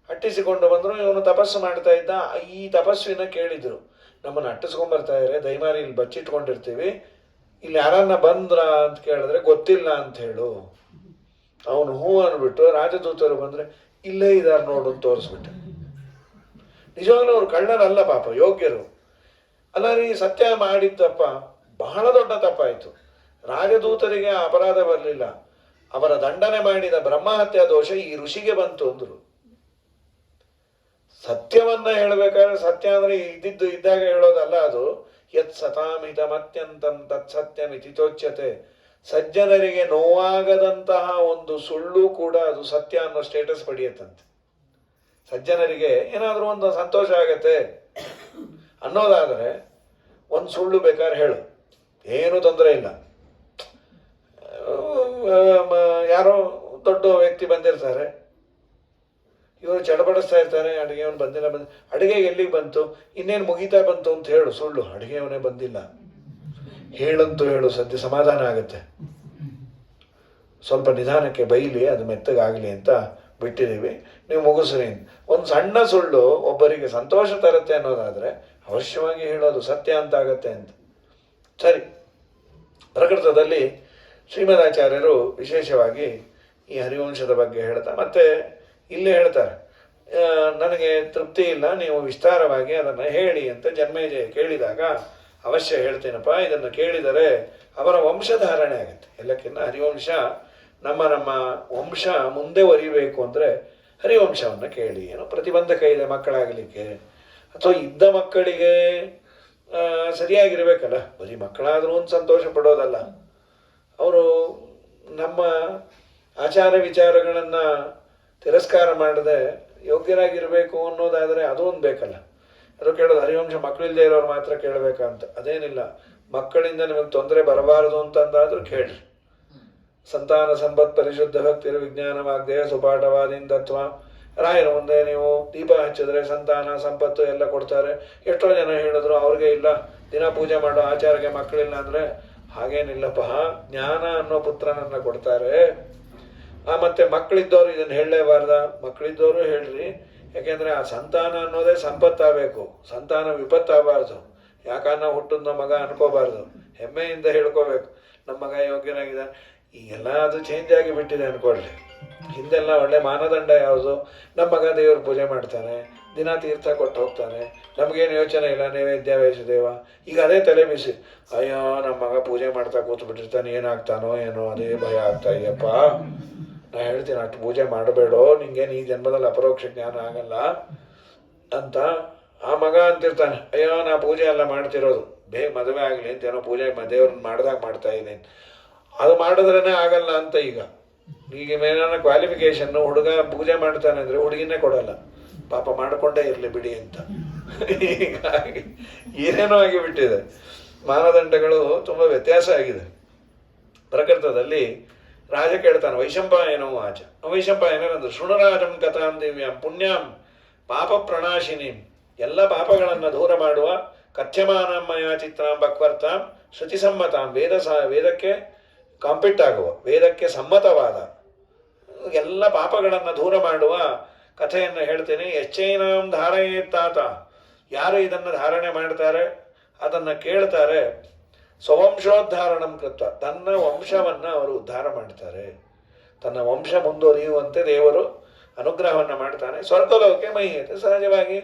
ಅಟ್ಟಿಸಿಕೊಂಡು ಬಂದರು. ಇವನು ತಪಸ್ಸು ಮಾಡ್ತಾ ಇದ್ದ. ಈ ತಪಸ್ವಿನ ಕೇಳಿದರು, ನಮ್ಮನ್ನು ಅಟ್ಟಿಸ್ಕೊಂಡ್ಬರ್ತಾ ಇದ್ದಾರೆ, ದಯಮಾಡಿ ಇಲ್ಲಿ ಬಚ್ಚಿಟ್ಕೊಂಡಿರ್ತೀವಿ, ಇಲ್ಲಿ ಯಾರನ್ನ ಬಂದ್ರ ಅಂತ ಕೇಳಿದ್ರೆ ಗೊತ್ತಿಲ್ಲ ಅಂತ ಹೇಳು. ಅವನು ಹೂ ಅಂದ್ಬಿಟ್ಟು ರಾಜದೂತರು ಬಂದರೆ ಇಲ್ಲೇ ಇದ್ದಾರೆ ನೋಡು ಅಂತ ತೋರಿಸ್ಬಿಟ್ಟೆ. ನಿಜವಾಗ್ಲೂ ಅವ್ರು ಕಳ್ಳರಲ್ಲ ಪಾಪ, ಯೋಗ್ಯರು. ಅಲ್ಲ ರೀ, ಸತ್ಯ ಮಾಡಿದ್ದಪ್ಪ ಬಹಳ ದೊಡ್ಡ ತಪ್ಪಾಯಿತು. ರಾಜದೂತರಿಗೆ ಅಪರಾಧ ಬರಲಿಲ್ಲ, ಅವರ ದಂಡನೆ ಮಾಡಿದ ಬ್ರಹ್ಮಹತ್ಯಾ ದೋಷ ಈ ಋಷಿಗೆ ಬಂತು ಅಂದರು. ಸತ್ಯವನ್ನ ಹೇಳಬೇಕಾದ್ರೆ ಸತ್ಯ ಅಂದ್ರೆ ಇದ್ದಿದ್ದು ಇದ್ದಾಗ ಹೇಳೋದಲ್ಲ. ಅದು ಯತ್ ಸತಾಮಿತಮತ್ಯಂತಂ ತತ್ಸತ್ಯಮಿತಿ ಚೋಚ್ಯತೆ. ಸಜ್ಜನರಿಗೆ ನೋವಾಗದಂತಹ ಒಂದು ಸುಳ್ಳು ಕೂಡ ಅದು ಸತ್ಯ ಅನ್ನೋ ಸ್ಟೇಟಸ್ ಪಡೆಯುತ್ತಂತೆ. ಸಜ್ಜನರಿಗೆ ಏನಾದರೂ ಒಂದು ಸಂತೋಷ ಆಗತ್ತೆ ಅನ್ನೋದಾದರೆ ಒಂದು ಸುಳ್ಳು ಬೇಕಾದ್ರೆ ಹೇಳು, ಏನೂ ತೊಂದರೆ ಇಲ್ಲ. ಯಾರೋ ದೊಡ್ಡ ವ್ಯಕ್ತಿ ಬಂದಿರ್ತಾರೆ, ಇವರು ಚಡಪಡಿಸ್ತಾ ಇರ್ತಾರೆ, ಅಡುಗೆಯವನು ಬಂದಿಲ್ಲ ಅಡುಗೆಗೆ ಎಲ್ಲಿಗೆ ಬಂತು, ಇನ್ನೇನು ಮುಗೀತಾ ಬಂತು ಅಂತ ಹೇಳು, ಸುಳ್ಳು, ಅಡುಗೆಯವನೇ ಬಂದಿಲ್ಲ ಹೇಳಂತೂ ಹೇಳು, ಸದ್ಯ ಸಮಾಧಾನ ಆಗುತ್ತೆ. ಸ್ವಲ್ಪ ನಿಧಾನಕ್ಕೆ ಬೈಲಿ, ಅದು ಮೆತ್ತಗಾಗಲಿ ಅಂತ ಬಿಟ್ಟಿದ್ದೀವಿ, ನೀವು ಮುಗಿಸ್ರಿ. ಒಂದು ಸಣ್ಣ ಸುಳ್ಳು ಒಬ್ಬರಿಗೆ ಸಂತೋಷ ತರುತ್ತೆ ಅನ್ನೋದಾದರೆ ಅವಶ್ಯವಾಗಿ ಹೇಳೋದು ಸತ್ಯ ಅಂತ ಆಗತ್ತೆ ಅಂತ. ಸರಿ, ಪ್ರಕೃತದಲ್ಲಿ ಶ್ರೀಮದಾಚಾರ್ಯರು ವಿಶೇಷವಾಗಿ ಈ ಹರಿವಂಶದ ಬಗ್ಗೆ ಹೇಳ್ತಾ ಮತ್ತೆ ಇಲ್ಲೇ ಹೇಳ್ತಾರೆ, ನನಗೆ ತೃಪ್ತಿ ಇಲ್ಲ, ನೀವು ವಿಸ್ತಾರವಾಗಿ ಅದನ್ನು ಹೇಳಿ ಅಂತ ಜನ್ಮೇಜಯ ಕೇಳಿದಾಗ ಅವಶ್ಯ ಹೇಳ್ತೀನಪ್ಪ, ಇದನ್ನು ಕೇಳಿದರೆ ಅವರ ವಂಶಧಾರಣೆ ಆಗುತ್ತೆ. ಎಲ್ಲಕ್ಕಿಂತ ಹರಿವಂಶ ನಮ್ಮ ವಂಶ ಮುಂದೆ ಒರಿಬೇಕು ಅಂದರೆ ಹರಿವಂಶವನ್ನು ಕೇಳಿ. ಏನೋ ಪ್ರತಿಬಂಧಕ ಇದೆ ಮಕ್ಕಳಾಗಲಿಕ್ಕೆ, ಅಥವಾ ಇದ್ದ ಮಕ್ಕಳಿಗೆ ಸರಿಯಾಗಿರ್ಬೇಕಲ್ಲ, ಬರೀ ಮಕ್ಕಳಾದರೂ ಒಂದು ಸಂತೋಷ ಪಡೋದಲ್ಲ, ಅವರು ನಮ್ಮ ಆಚಾರ ವಿಚಾರಗಳನ್ನು ತಿರಸ್ಕಾರ ಮಾಡದೆ ಯೋಗ್ಯರಾಗಿರಬೇಕು ಅನ್ನೋದಾದರೆ ಅದು ಒಂದು ಬೇಕಲ್ಲ. ಅದು ಕೇಳೋದು ಹರಿವಂಶ ಮಕ್ಕಳಿಲ್ಲದೆ ಇರೋರು ಮಾತ್ರ ಕೇಳಬೇಕಂತ ಅದೇನಿಲ್ಲ, ಮಕ್ಕಳಿಂದ ನಿಮಗೆ ತೊಂದರೆ ಬರಬಾರದು ಅಂತಂದಾದರೂ ಕೇಳ್ರಿ. ಸಂತಾನ ಸಂಪತ್ ಪರಿಶುದ್ಧ ಭಕ್ತಿರ ವಿಜ್ಞಾನ ವಾಗ್ದೇಹ ಸುಪಾಠವಾದಿನ ತತ್ವ. ರಾಯರ ಮುಂದೆ ನೀವು ದೀಪ ಹಚ್ಚಿದ್ರೆ ಸಂತಾನ ಸಂಪತ್ತು ಎಲ್ಲ ಕೊಡ್ತಾರೆ. ಎಷ್ಟೋ ಜನ ಹೇಳಿದ್ರು ಅವ್ರಿಗೆ ಇಲ್ಲ, ದಿನ ಪೂಜೆ ಮಾಡೋ ಆಚಾರಕ್ಕೆ ಮಕ್ಕಳಿಲ್ಲ ಅಂದರೆ ಹಾಗೇನಿಲ್ಲಪ್ಪ, ಜ್ಞಾನ ಅನ್ನೋ ಪುತ್ರನನ್ನು ಕೊಡ್ತಾರೆ. ಮತ್ತೆ ಮಕ್ಕಳಿದ್ದವರು ಇದನ್ನು ಹೇಳಲೇಬಾರ್ದ, ಮಕ್ಕಳಿದ್ದವರು ಹೇಳ್ರಿ. ಯಾಕೆಂದರೆ ಆ ಸಂತಾನ ಅನ್ನೋದೇ ಸಂಪತ್ತಾಗಬೇಕು, ಸಂತಾನ ವಿಪತ್ತಾಗಬಾರ್ದು. ಯಾಕನ್ನ ಹುಟ್ಟಿದ ಮಗ ಅನ್ಕೋಬಾರ್ದು, ಹೆಮ್ಮೆಯಿಂದ ಹೇಳ್ಕೋಬೇಕು ನಮ್ಮ ಮಗ ಯೋಗ್ಯನಾಗಿದ್ದಾನೆ. ಈಗೆಲ್ಲ ಅದು ಚೇಂಜ್ ಆಗಿ ಬಿಟ್ಟಿದೆ ಅನ್ಕೊಳ್ಳಿ. ಹಿಂದೆಲ್ಲ ಒಳ್ಳೆ ಮಾನದಂಡ ಯಾವುದು, ನಮ್ಮ ಮಗ ದೇವ್ರ ಪೂಜೆ ಮಾಡ್ತಾನೆ, ದಿನ ತೀರ್ಥ ಕೊಟ್ಟು ಹೋಗ್ತಾನೆ, ನಮಗೇನು ಯೋಚನೆ ಇಲ್ಲ, ನೈವೇದ್ಯ ವಹಿಸಿದೇವ. ಈಗ ಅದೇ ತಲೆ ಬಿಸಿ, ಅಯ್ಯೋ ನಮ್ಮ ಮಗ ಪೂಜೆ ಮಾಡ್ತಾ ಕೂತು ಬಿಟ್ಟಿರ್ತಾನೆ, ಏನಾಗ್ತಾನೋ ಏನೋ ಅದೇ ಭಯ ಆಗ್ತಾ ಇದೆಯಪ್ಪ. ನಾ ಹೇಳ್ತೀನಿ, ಅಷ್ಟು ಪೂಜೆ ಮಾಡಬೇಡೋ, ನಿಂಗೇನು ಈ ಜನ್ಮದಲ್ಲಿ ಅಪರೋಕ್ಷ ಜ್ಞಾನ ಆಗಲ್ಲ ಅಂತ. ಆ ಮಗ ಅಂತಿರ್ತಾನೆ, ಅಯ್ಯೋ ನಾ ಪೂಜೆ ಎಲ್ಲ ಮಾಡ್ತಿರೋದು ಬೇಗ ಮದುವೆ ಆಗಲಿ ಅಂತ, ಏನೋ ಪೂಜೆ ದೇವ್ರನ್ನ ಮಾಡ್ದಾಗ ಮಾಡ್ತಾ ಇದ್ದೀನಿ, ಅದು ಮಾಡಿದ್ರೇ ಆಗಲ್ಲ ಅಂತ. ಈಗ ಮೇನ ಕ್ವಾಲಿಫಿಕೇಶನ್ನು, ಹುಡುಗ ಪೂಜೆ ಮಾಡ್ತಾನೆ ಅಂದರೆ ಹುಡುಗಿನೇ ಕೊಡಲ್ಲ, ಪಾಪ ಮಾಡಿಕೊಂಡೇ ಇರಲಿ ಬಿಡಿ ಅಂತ. ಹೀಗಾಗಿ ಏನೇನೋ ಆಗಿಬಿಟ್ಟಿದೆ, ಮಾನದಂಡಗಳು ತುಂಬ ವ್ಯತ್ಯಾಸ ಆಗಿದೆ. ಪ್ರಕೃತದಲ್ಲಿ ರಾಜ ಕೇಳ್ತಾನೆ, ವೈಶಂಪಾಯನೋ ವಾಚ. ವೈಶಂಪಾಯನಂದ್ರೆ ಶೃಣರಾಜಂ ಕಥಾಂ ದಿವ್ಯಾಂ ಪುಣ್ಯಾಂ ಪಾಪ ಪ್ರಣಾಶಿನೀಂ. ಎಲ್ಲ ಪಾಪಗಳನ್ನು ದೂರ ಮಾಡುವ ಕಥ್ಯಮಾನಮ್ಮಯ ಚಿತ್ರಾಂ ಭಕ್ವರ್ತಾಂ ಶ್ರುತಿಸಮ್ಮತಾಂ. ವೇದಕ್ಕೆ ಕಾಂಪಿಟ್ ಆಗುವ, ವೇದಕ್ಕೆ ಸಮ್ಮತವಾದ ಎಲ್ಲ ಪಾಪಗಳನ್ನು ದೂರ ಮಾಡುವ ಕಥೆಯನ್ನು ಹೇಳ್ತೇನೆ. ಯಶ್ಚೈನಾಂ ಧಾರಯೇತ್ತಾತ. ಯಾರು ಇದನ್ನು ಧಾರಣೆ ಮಾಡ್ತಾರೆ, ಅದನ್ನು ಕೇಳ್ತಾರೆ, ಸ್ವವಂಶೋದ್ಧಾರಣಂ ಕೃತ್ವ, ತನ್ನ ವಂಶವನ್ನು ಅವರು ಉದ್ಧಾರ ಮಾಡ್ತಾರೆ. ತನ್ನ ವಂಶ ಮುಂದುವರಿಯುವಂತೆ ದೇವರು ಅನುಗ್ರಹವನ್ನು ಮಾಡ್ತಾನೆ. ಸ್ವರ್ಗಲೋಕೆ ಮಹೀಯತೆ, ಸಹಜವಾಗಿ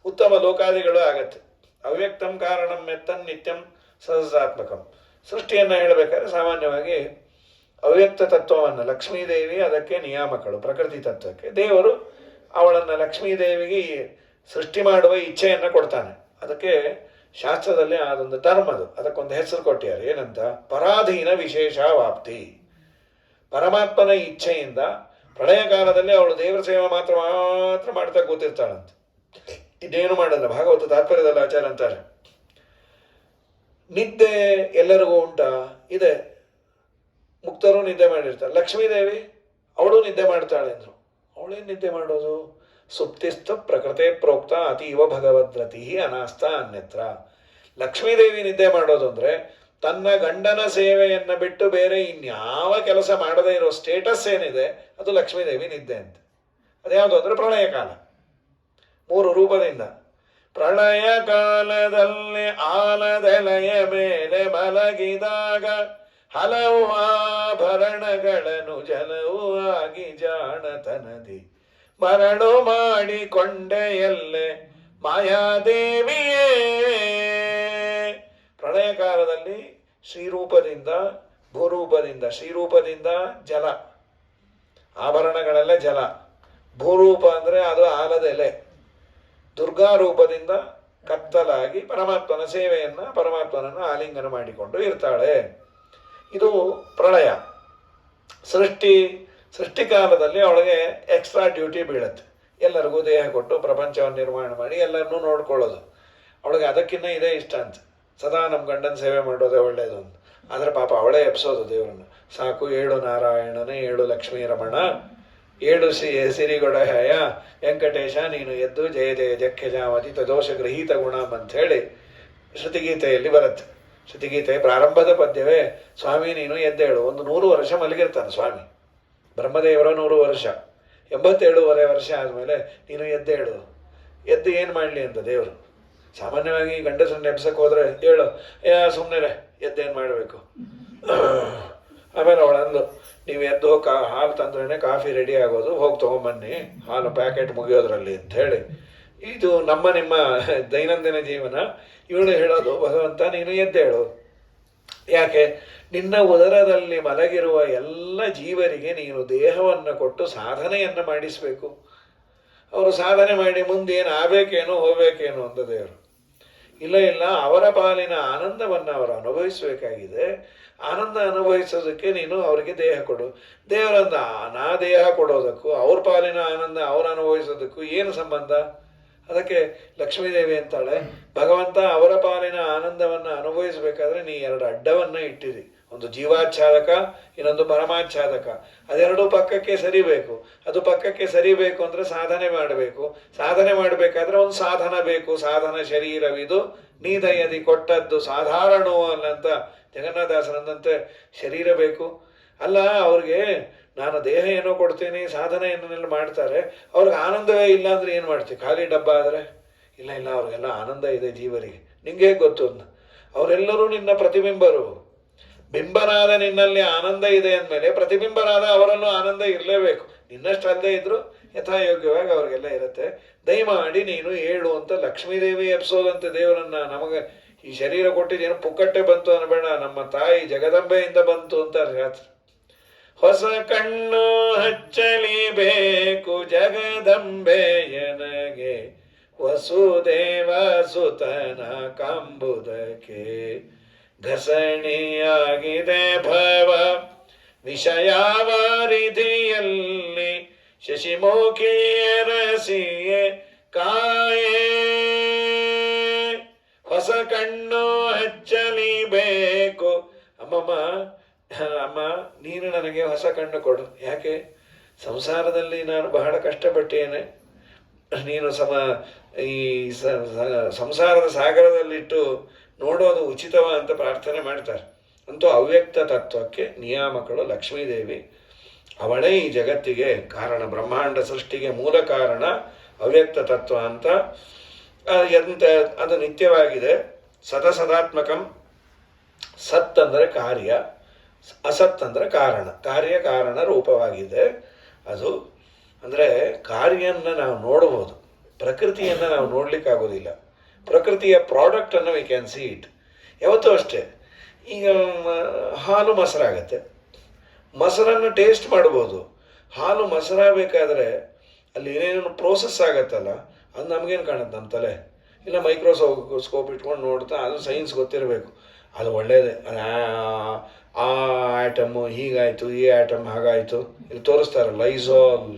ಉತ್ತಮ ಲೋಕಾದಿಗಳು ಆಗತ್ತೆ. ಅವ್ಯಕ್ತಂ ಕಾರಣಂ ಮೆತ್ತನ್ ನಿತ್ಯಂ ಸಹಸಾತ್ಮಕಂ. ಸೃಷ್ಟಿಯನ್ನು ಹೇಳಬೇಕಾದ್ರೆ ಸಾಮಾನ್ಯವಾಗಿ ಅವ್ಯಕ್ತ ತತ್ವವನ್ನು, ಲಕ್ಷ್ಮೀದೇವಿ ಅದಕ್ಕೆ ನಿಯಾಮಕಳು, ಪ್ರಕೃತಿ ತತ್ವಕ್ಕೆ. ದೇವರು ಅವಳನ್ನು ಲಕ್ಷ್ಮೀದೇವಿಗೆ ಸೃಷ್ಟಿ ಮಾಡುವ ಇಚ್ಛೆಯನ್ನು ಕೊಡ್ತಾನೆ. ಅದಕ್ಕೆ ಶಾಸ್ತ್ರದಲ್ಲಿ ಅದೊಂದು ಟರ್ಮ್, ಅದಕ್ಕೊಂದು ಹೆಸರು ಕೊಟ್ಟಿದ್ದಾರೆ. ಏನಂತ? ಪರಾಧೀನ ವಿಶೇಷ ವಾಪ್ತಿ. ಪರಮಾತ್ಮನ ಇಚ್ಛೆಯಿಂದ ಪ್ರಳಯ ಕಾಲದಲ್ಲಿ ಅವಳು ದೇವರ ಸೇವೆ ಮಾತ್ರ ಮಾಡ್ತಾ ಕೂತಿರ್ತಾಳಂತೆ, ಇದೇನು ಮಾಡಲ್ಲ. ಭಾಗವತ ತಾತ್ಪರ್ಯದಲ್ಲಿ ಆಚಾರ ಅಂತಾರೆ, ನಿದ್ದೆ ಎಲ್ಲರಿಗೂ ಉಂಟಾ? ಇದೆ, ಮುಕ್ತರು ನಿದ್ದೆ ಮಾಡಿರ್ತಾರೆ. ಲಕ್ಷ್ಮೀದೇವಿ ಅವಳು ನಿದ್ದೆ ಮಾಡ್ತಾಳೆ ಅಂದರು. ಅವಳೇನು ನಿದ್ದೆ ಮಾಡೋದು? ಸುಪ್ತಿಸ್ಥ ಪ್ರಕೃತೆ ಪ್ರೋಕ್ತ ಅತೀವ ಭಗವದ್ರತಿ ಅನಾಸ್ತ ಅನ್ಯತ್ರ. ಲಕ್ಷ್ಮೀದೇವಿ ನಿದ್ದೆ ಮಾಡೋದು ಅಂದರೆ ತನ್ನ ಗಂಡನ ಸೇವೆಯನ್ನು ಬಿಟ್ಟು ಬೇರೆ ಇನ್ಯಾವ ಕೆಲಸ ಮಾಡದೇ ಇರೋ ಸ್ಟೇಟಸ್ ಏನಿದೆ ಅದು ಲಕ್ಷ್ಮೀದೇವಿ ನಿದ್ದೆ ಅಂತ. ಅದ್ಯಾವುದು ಅಂದರೆ ಪ್ರಳಯ ಕಾಲ. 3 ರೂಪದಿಂದ. ಪ್ರಳಯ ಕಾಲದಲ್ಲಿ ಆಲದೆಲೆಯ ಮೇಲೆ ಮಲಗಿದಾಗ ಹಲವು ಆಭರಣಗಳನ್ನು ಜಲವೂ ಆಗಿ ಜಾಣತನದಿ ಮರಳು ಮಾಡಿಕೊಂಡೆ ಎಲ್ಲೆ ಮಾಯಾದೇವಿಯೇ. ಪ್ರಳಯ ಕಾಲದಲ್ಲಿ ಶ್ರೀರೂಪದಿಂದ ಭೂರೂಪದಿಂದ, ಶ್ರೀರೂಪದಿಂದ ಜಲ, ಆಭರಣಗಳೆಲ್ಲ ಜಲ. ಭೂರೂಪ ಅಂದರೆ ಅದು ಆಲದ ಎಲೆ, ದುರ್ಗಾ ರೂಪದಿಂದ ಕತ್ತಲಾಗಿ ಪರಮಾತ್ಮನ ಸೇವೆಯನ್ನು ಪರಮಾತ್ಮನನ್ನು ಆಲಿಂಗನ ಮಾಡಿಕೊಂಡು ಇರ್ತಾಳೆ. ಇದು ಪ್ರಳಯ. ಸೃಷ್ಟಿಕಾಲದಲ್ಲಿ ಅವಳಿಗೆ ಎಕ್ಸ್ಟ್ರಾ ಡ್ಯೂಟಿ ಬೀಳುತ್ತೆ. ಎಲ್ಲರಿಗೂ ದೇಹ ಕೊಟ್ಟು ಪ್ರಪಂಚವನ್ನು ನಿರ್ಮಾಣ ಮಾಡಿ ಎಲ್ಲರನ್ನೂ ನೋಡ್ಕೊಳ್ಳೋದು. ಅವಳಿಗೆ ಅದಕ್ಕಿಂತ ಇದೇ ಇಷ್ಟ ಅಂತ. ಸದಾ ನಮ್ಮ ಗಂಡನ ಸೇವೆ ಮಾಡೋದೇ ಒಳ್ಳೆಯದು ಅಂತ. ಆದರೆ ಪಾಪ ಅವಳೇ ಎಪ್ಸೋದು ದೇವರನ್ನು. ಸಾಕು 7 ನಾರಾಯಣನೇ 7 ಲಕ್ಷ್ಮೀ ರಮಣ 7 ಸಿರಿಗೊಡಹಯ ವೆಂಕಟೇಶ ನೀನು ಎದ್ದು ಜಯ ಜಯ ಜಖ್ಯಜಾವತಿ ತದೋಷ ಗೃಹೀತ ಗುಣಂ ಅಂಥೇಳಿ ಶ್ರುತಿಗೀತೆಯಲ್ಲಿ ಬರುತ್ತೆ. ಶ್ರುತಿಗೀತೆ ಪ್ರಾರಂಭದ ಪದ್ಯವೇ ಸ್ವಾಮಿ ನೀನು ಎದ್ದೇಳು. ಒಂದು 100 ವರ್ಷ ಮಲಗಿರ್ತಾನೆ ಸ್ವಾಮಿ. ಬ್ರಹ್ಮದೇವರ 100 ವರ್ಷ, 87.5 ವರ್ಷ ಆದಮೇಲೆ ನೀನು ಎದ್ದೇಳು. ಎದ್ದು ಏನು ಮಾಡಲಿ ಅಂತ ದೇವರು. ಸಾಮಾನ್ಯವಾಗಿ ಗಂಡಸನ್ನು ಎಬ್ಸಕ್ಕೆ ಹೋದರೆ ಹೇಳು ಸುಮ್ಮನೆ ಎದ್ದೇನು ಮಾಡಬೇಕು. ಆಮೇಲೆ ಅವಳಂದು ನೀವು ಎದ್ದು ಹಾಲು ತಂದ್ರೇ ಕಾಫಿ ರೆಡಿ ಆಗೋದು, ಹೋಗಿ ತೊಗೊಂಬನ್ನಿ ಹಾಲು ಪ್ಯಾಕೆಟ್ ಮುಗಿಯೋದ್ರಲ್ಲಿ ಅಂಥೇಳಿ. ಇದು ನಿಮ್ಮ ದೈನಂದಿನ ಜೀವನ. ಇವಳು ಹೇಳೋದು ಭಗವಂತ ನೀನು ಎದ್ದೇಳು. ಯಾಕೆ? ನಿನ್ನ ಉದರದಲ್ಲಿ ಮಲಗಿರುವ ಎಲ್ಲ ಜೀವರಿಗೆ ನೀನು ದೇಹವನ್ನು ಕೊಟ್ಟು ಸಾಧನೆಯನ್ನು ಮಾಡಿಸಬೇಕು. ಅವರು ಸಾಧನೆ ಮಾಡಿ ಮುಂದೇನು ಆಗಬೇಕೇನೋ ಹೋಗಬೇಕೇನೋ ಅಂತ ದೇವರು. ಇಲ್ಲ ಅವರ ಪಾಲಿನ ಆನಂದವನ್ನು ಅವರು ಅನುಭವಿಸಬೇಕಾಗಿದೆ. ಆನಂದ ಅನುಭವಿಸೋದಕ್ಕೆ ನೀನು ಅವರಿಗೆ ದೇಹ ಕೊಡು. ದೇವರನ್ನ ನಾ ದೇಹ ಕೊಡೋದಕ್ಕೂ ಅವ್ರ ಪಾಲಿನ ಆನಂದ ಅವ್ರು ಅನುಭವಿಸೋದಕ್ಕೂ ಏನು ಸಂಬಂಧ? ಅದಕ್ಕೆ ಲಕ್ಷ್ಮೀದೇವಿ ಅಂತಾಳೆ, ಭಗವಂತ ಅವರ ಪಾಲಿನ ಆನಂದವನ್ನು ಅನುಭವಿಸಬೇಕಾದ್ರೆ ನೀ 2 ಅಡ್ಡವನ್ನು ಇಟ್ಟಿರಿ. ಒಂದು ಜೀವಾಚ್ಛಾದಕ, ಇನ್ನೊಂದು ಪರಮಾಚ್ಛಾದಕ. ಅದೆರಡೂ ಪಕ್ಕಕ್ಕೆ ಸರಿಬೇಕು. ಅದು ಪಕ್ಕಕ್ಕೆ ಸರಿಬೇಕು ಅಂದರೆ ಸಾಧನೆ ಮಾಡಬೇಕು. ಸಾಧನೆ ಮಾಡಬೇಕಾದ್ರೆ ಒಂದು ಸಾಧನ ಬೇಕು. ಸಾಧನ ಶರೀರವಿದು ನೀದಯದಿ ಕೊಟ್ಟದ್ದು ಸಾಧಾರಣವೂ ಅಲ್ಲ ಅಂತ ಜಗನ್ನಾಥದಾಸರಂದಂತೆ ಶರೀರ ಬೇಕು. ಅಲ್ಲ, ಅವ್ರಿಗೆ ನಾನು ದೇಹ ಏನೋ ಕೊಡ್ತೀನಿ, ಸಾಧನೆ ಏನೇನೆಲ್ಲ ಮಾಡ್ತಾರೆ, ಅವ್ರಿಗೆ ಆನಂದವೇ ಇಲ್ಲ ಅಂದರೆ ಏನು ಮಾಡ್ತೀವಿ? ಖಾಲಿ ಡಬ್ಬ ಆದರೆ ಇಲ್ಲ ಅವ್ರಿಗೆಲ್ಲ ಆನಂದ ಇದೆ ಜೀವರಿಗೆ. ನಿಂಗೆ ಹೇಗೆ ಗೊತ್ತು ಅಂತ? ಅವರೆಲ್ಲರೂ ನಿನ್ನ ಪ್ರತಿಬಿಂಬರು. ಬಿಂಬನಾದ ನಿನ್ನಲ್ಲಿ ಆನಂದ ಇದೆ ಅಂದಮೇಲೆ ಪ್ರತಿಬಿಂಬನಾದ ಅವರಲ್ಲೂ ಆನಂದ ಇರಲೇಬೇಕು. ನಿನ್ನಷ್ಟು ಅಲ್ಲದೆ ಇದ್ದರೂ ಯಥಾಯೋಗ್ಯವಾಗಿ ಅವ್ರಿಗೆಲ್ಲ ಇರುತ್ತೆ. ದಯಮಾಡಿ ನೀನು ಹೇಳು ಅಂತ ಲಕ್ಷ್ಮೀದೇವಿ ಎಬ್ಸೋದಂತೆ ದೇವರನ್ನ. ನಮಗೆ ಈ ಶರೀರ ಕೊಟ್ಟಿದ್ದೇನು ಪುಕ್ಕಟ್ಟೆ ಬಂತು ಅನ್ನಬೇಡ, ನಮ್ಮ ತಾಯಿ ಜಗದಂಬೆಯಿಂದ ಬಂತು ಅಂತ ಶಾಸ್ತ್ರ. ಹೊಸ ಕಣ್ಣು ಹಚ್ಚಲಿಬೇಕು ಜಗದಂಬೆಯನಗೆ, ವಸುದೇವ ಸುತನ ಕಂಬುದಕ್ಕೆ. ಘಸಣಿಯಾಗಿದೆ ಭವ ವಿಷಯಾವಾರಿಧಿಯಲ್ಲಿ, ಶಶಿಮುಖಿಯರಸಿಯೇ ಕಾಯೇ. ಹೊಸ ಕಣ್ಣು ಹಚ್ಚಲಿಬೇಕು. ಅಮ್ಮ ನೀನು ನನಗೆ ಹೊಸ ಕಣ್ಣು ಕೊಡು. ಯಾಕೆ? ಸಂಸಾರದಲ್ಲಿ ನಾನು ಬಹಳ ಕಷ್ಟಪಟ್ಟೇನೆ. ನೀನು ಈ ಸಂಸಾರದ ಸಾಗರದಲ್ಲಿಟ್ಟು ನೋಡೋದು ಉಚಿತವ ಅಂತ ಪ್ರಾರ್ಥನೆ ಮಾಡ್ತಾರೆ. ಅಂತೂ ಅವ್ಯಕ್ತ ತತ್ವಕ್ಕೆ ನಿಯಾಮಕಳು ಲಕ್ಷ್ಮೀದೇವಿ. ಅವಳೇ ಈ ಜಗತ್ತಿಗೆ ಕಾರಣ. ಬ್ರಹ್ಮಾಂಡ ಸೃಷ್ಟಿಗೆ ಮೂಲ ಕಾರಣ ಅವ್ಯಕ್ತ ತತ್ವ ಅಂತ. ಅದು ನಿತ್ಯವಾಗಿದೆ. ಸದಾತ್ಮಕಂ. ಸತ್ ಅಂದರೆ ಕಾರ್ಯ, ಅಸತ್ ಅಂದರೆ ಕಾರಣ. ಕಾರಣ ರೂಪವಾಗಿದೆ ಅದು. ಅಂದರೆ ಕಾರ್ಯವನ್ನು ನಾವು ನೋಡ್ಬೋದು, ಪ್ರಕೃತಿಯನ್ನು ನಾವು ನೋಡಲಿಕ್ಕಾಗೋದಿಲ್ಲ. ಪ್ರಕೃತಿಯ ಪ್ರಾಡಕ್ಟನ್ನು ವಿ ಕ್ಯಾನ್ ಸಿ ಇಟ್. ಯಾವತ್ತೂ ಅಷ್ಟೇ. ಈಗ ಹಾಲು ಮೊಸರಾಗತ್ತೆ, ಮೊಸರನ್ನು ಟೇಸ್ಟ್ ಮಾಡ್ಬೋದು. ಹಾಲು ಮೊಸರಾಗಬೇಕಾದ್ರೆ ಅಲ್ಲಿ ಏನೇನು ಪ್ರೋಸೆಸ್ ಆಗತ್ತಲ್ಲ, ಅದು ನಮಗೇನು ಕಾಣುತ್ತೆ ನಮ್ಮ ತಲೆ? ಇಲ್ಲ ಮೈಕ್ರೋಸ್ಕೋಪ್ ಇಟ್ಕೊಂಡು ನೋಡ್ತಾ, ಅದು ಸೈನ್ಸ್ ಗೊತ್ತಿರಬೇಕು. ಅದು ಒಳ್ಳೆಯದೇ. ಆ ಆ್ಯಟಮು ಹೀಗಾಯಿತು, ಈ ಆ್ಯಟಮ್ ಹಾಗಾಯಿತು. ಇಲ್ಲಿ ತೋರಿಸ್ತಾರಲ್ಲ ಲೈಸಾಲ್,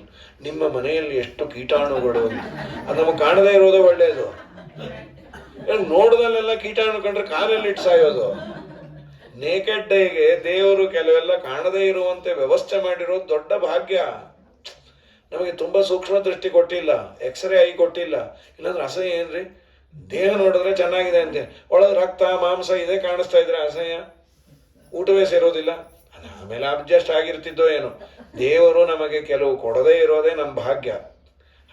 ನಿಮ್ಮ ಮನೆಯಲ್ಲಿ ಎಷ್ಟು ಕೀಟಾಣುಗಳು. ಅದು ನಮಗೆ ಕಾಣದೇ ಇರೋದೇ ಒಳ್ಳೆಯದು. ನೋಡ್ದಲ್ಲೆಲ್ಲ ಕೀಟಾಣು ಕಂಡ್ರೆ ಕಾಲಲ್ಲಿ ಇಟ್ಟು ಸಾಯೋದು. ನೇಕೆಡ್ ಡೇಗೆ ದೇವರು ಕೆಲವೆಲ್ಲ ಕಾಣದೇ ಇರುವಂತೆ ವ್ಯವಸ್ಥೆ ಮಾಡಿರೋದು ದೊಡ್ಡ ಭಾಗ್ಯ. ನಮಗೆ ತುಂಬ ಸೂಕ್ಷ್ಮ ದೃಷ್ಟಿ ಕೊಟ್ಟಿಲ್ಲ, ಎಕ್ಸ್ರೇ ಐ ಕೊಟ್ಟಿಲ್ಲ. ಇಲ್ಲಾಂದ್ರೆ ಅಸಹ್ಯ ಏನ್ರಿ? ದೇಹ ನೋಡಿದ್ರೆ ಚೆನ್ನಾಗಿದೆ ಅಂತೆ, ಒಳಗೆ ರಕ್ತ ಮಾಂಸ ಇದೆ ಕಾಣಿಸ್ತಾ ಇದ್ರೆ ಅಸಹ್ಯ. ಊಟವೇ ಸೇರೋದಿಲ್ಲ. ಆಮೇಲೆ ಅಡ್ಜಸ್ಟ್ ಆಗಿರ್ತಿದ್ದೋ ಏನೋ. ದೇವರು ನಮಗೆ ಕೆಲವು ಕೊಡದೇ ಇರೋದೇ ನಮ್ಮ ಭಾಗ್ಯ.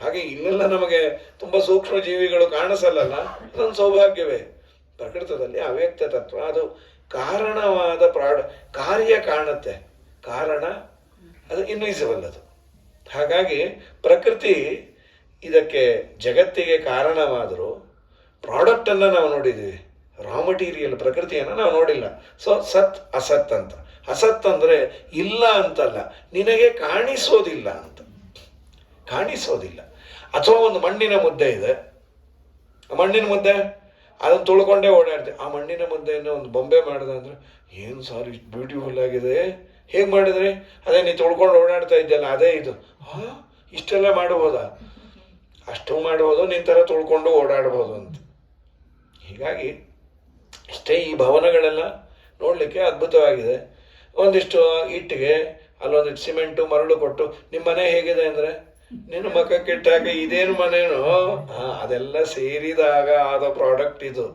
ಹಾಗೆ ಇಲ್ಲೆಲ್ಲ ನಮಗೆ ತುಂಬ ಸೂಕ್ಷ್ಮ ಜೀವಿಗಳು ಕಾಣಿಸಲ್ಲ, ಅದೊಂದು ಸೌಭಾಗ್ಯವೇ. ಪ್ರಕೃತದಲ್ಲಿ ಅವ್ಯಕ್ತ ತತ್ವ, ಅದು ಕಾರಣವಾದ ಕಾರ್ಯ ಕಾಣುತ್ತೆ, ಕಾರಣ ಅದು ಇನ್ವಿಸಿಬಲ್. ಅದು ಹಾಗಾಗಿ ಪ್ರಕೃತಿ ಇದಕ್ಕೆ ಜಗತ್ತಿಗೆ ಕಾರಣವಾದರೂ ಪ್ರಾಡಕ್ಟನ್ನು ನಾವು ನೋಡಿದ್ದೀವಿ, ರಾ ಮಟೀರಿಯಲ್ ಪ್ರಕೃತಿಯನ್ನು ನಾವು ನೋಡಿಲ್ಲ. ಸೊ ಸತ್ ಅಸತ್ ಅಂತ. ಅಸತ್ ಅಂದರೆ ಇಲ್ಲ ಅಂತಲ್ಲ, ನಿನಗೆ ಕಾಣಿಸೋದಿಲ್ಲ ಅಂತ. ಕಾಣಿಸೋದಿಲ್ಲ. ಅಥವಾ ಒಂದು ಮಣ್ಣಿನ ಮುದ್ದೆ ಇದೆ, ಆ ಮಣ್ಣಿನ ಮುದ್ದೆ ಅದನ್ನು ತುಳ್ಕೊಂಡೇ ಓಡಾಡ್ತೀವಿ. ಆ ಮಣ್ಣಿನ ಮುದ್ದೆಯನ್ನು ಒಂದು ಬೊಂಬೆ ಮಾಡಿದೆ ಅಂದರೆ, ಏನು ಸಾರ್ ಇಷ್ಟು ಬ್ಯೂಟಿಫುಲ್ ಆಗಿದೆ, ಹೇಗೆ ಮಾಡಿದ್ರಿ? ಅದೇ ನೀ ತುಳ್ಕೊಂಡು ಓಡಾಡ್ತಾ ಇದ್ದಲ್ಲ, ಅದೇ ಇದು. ಹಾಂ, ಇಷ್ಟೆಲ್ಲ ಮಾಡ್ಬೋದಾ? ಅಷ್ಟು ಮಾಡ್ಬೋದು, ನಿನ್ನ ಥರ ತುಳ್ಕೊಂಡು ಓಡಾಡ್ಬೋದು ಅಂತ. ಹೀಗಾಗಿ ಇಷ್ಟೇ ಈ ಭವನಗಳೆಲ್ಲ ನೋಡಲಿಕ್ಕೆ ಅದ್ಭುತವಾಗಿದೆ. ಒಂದಿಷ್ಟು ಇಟ್ಟಿಗೆ, ಅಲ್ಲೊಂದಿಷ್ಟು ಸಿಮೆಂಟು ಮರಳು ಕೊಟ್ಟು, ನಿಮ್ಮ ಮನೆ ಹೇಗಿದೆ ಅಂದರೆ, ನಿನ್ನ ಮಕ್ಕಕ್ಕೆ ಇಟ್ಟಾಗ ಇದೇನು ಮನೇನು? ಅದೆಲ್ಲ ಸೇರಿದಾಗ ಆದ ಪ್ರಾಡಕ್ಟ್ ಇದು.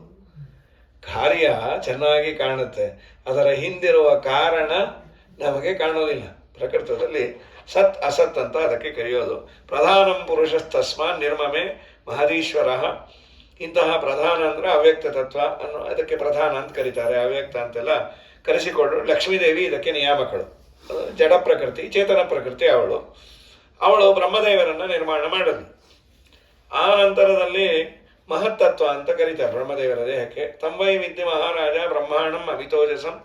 ಕಾರ್ಯ ಚೆನ್ನಾಗಿ ಕಾಣುತ್ತೆ, ಅದರ ಹಿಂದಿರುವ ಕಾರಣ ನಮಗೆ ಕಾಣೋದಿಲ್ಲ. ಪ್ರಕೃತದಲ್ಲಿ ಸತ್ ಅಸತ್ ಅಂತ ಅದಕ್ಕೆ ಕರೆಯೋದು. ಪ್ರಧಾನಂ ಪುರುಷಸ್ತಸ್ಮಾನ್ ನಿರ್ಮಮೆ ಮಹದೀಶ್ವರ. ಇಂತಹ ಪ್ರಧಾನ ಅಂದರೆ ಅವ್ಯಕ್ತ ತತ್ವ ಅನ್ನೋ, ಅದಕ್ಕೆ ಪ್ರಧಾನ ಅಂತ ಕರೀತಾರೆ. ಅವ್ಯಕ್ತ ಅಂತೆಲ್ಲ ಕರೆಸಿಕೊಂಡು ಲಕ್ಷ್ಮೀದೇವಿ ಇದಕ್ಕೆ ನಿಯಾಮಕಳು. ಜಡ ಪ್ರಕೃತಿ, ಚೇತನ ಪ್ರಕೃತಿ ಅವಳು ಬ್ರಹ್ಮದೇವರನ್ನು ನಿರ್ಮಾಣ ಮಾಡಿದ್ಲು. ಆ ನಂತರದಲ್ಲಿ ಮಹತ್ತತ್ವ ಅಂತ ಕರೀತಾರೆ ಬ್ರಹ್ಮದೇವರ ದೇಹಕ್ಕೆ. ತಂವೈ ವಿದ್ಯೆ ಮಹಾರಾಜ ಬ್ರಹ್ಮಾಂಡಂ ಅಮಿತೋಜಸಂ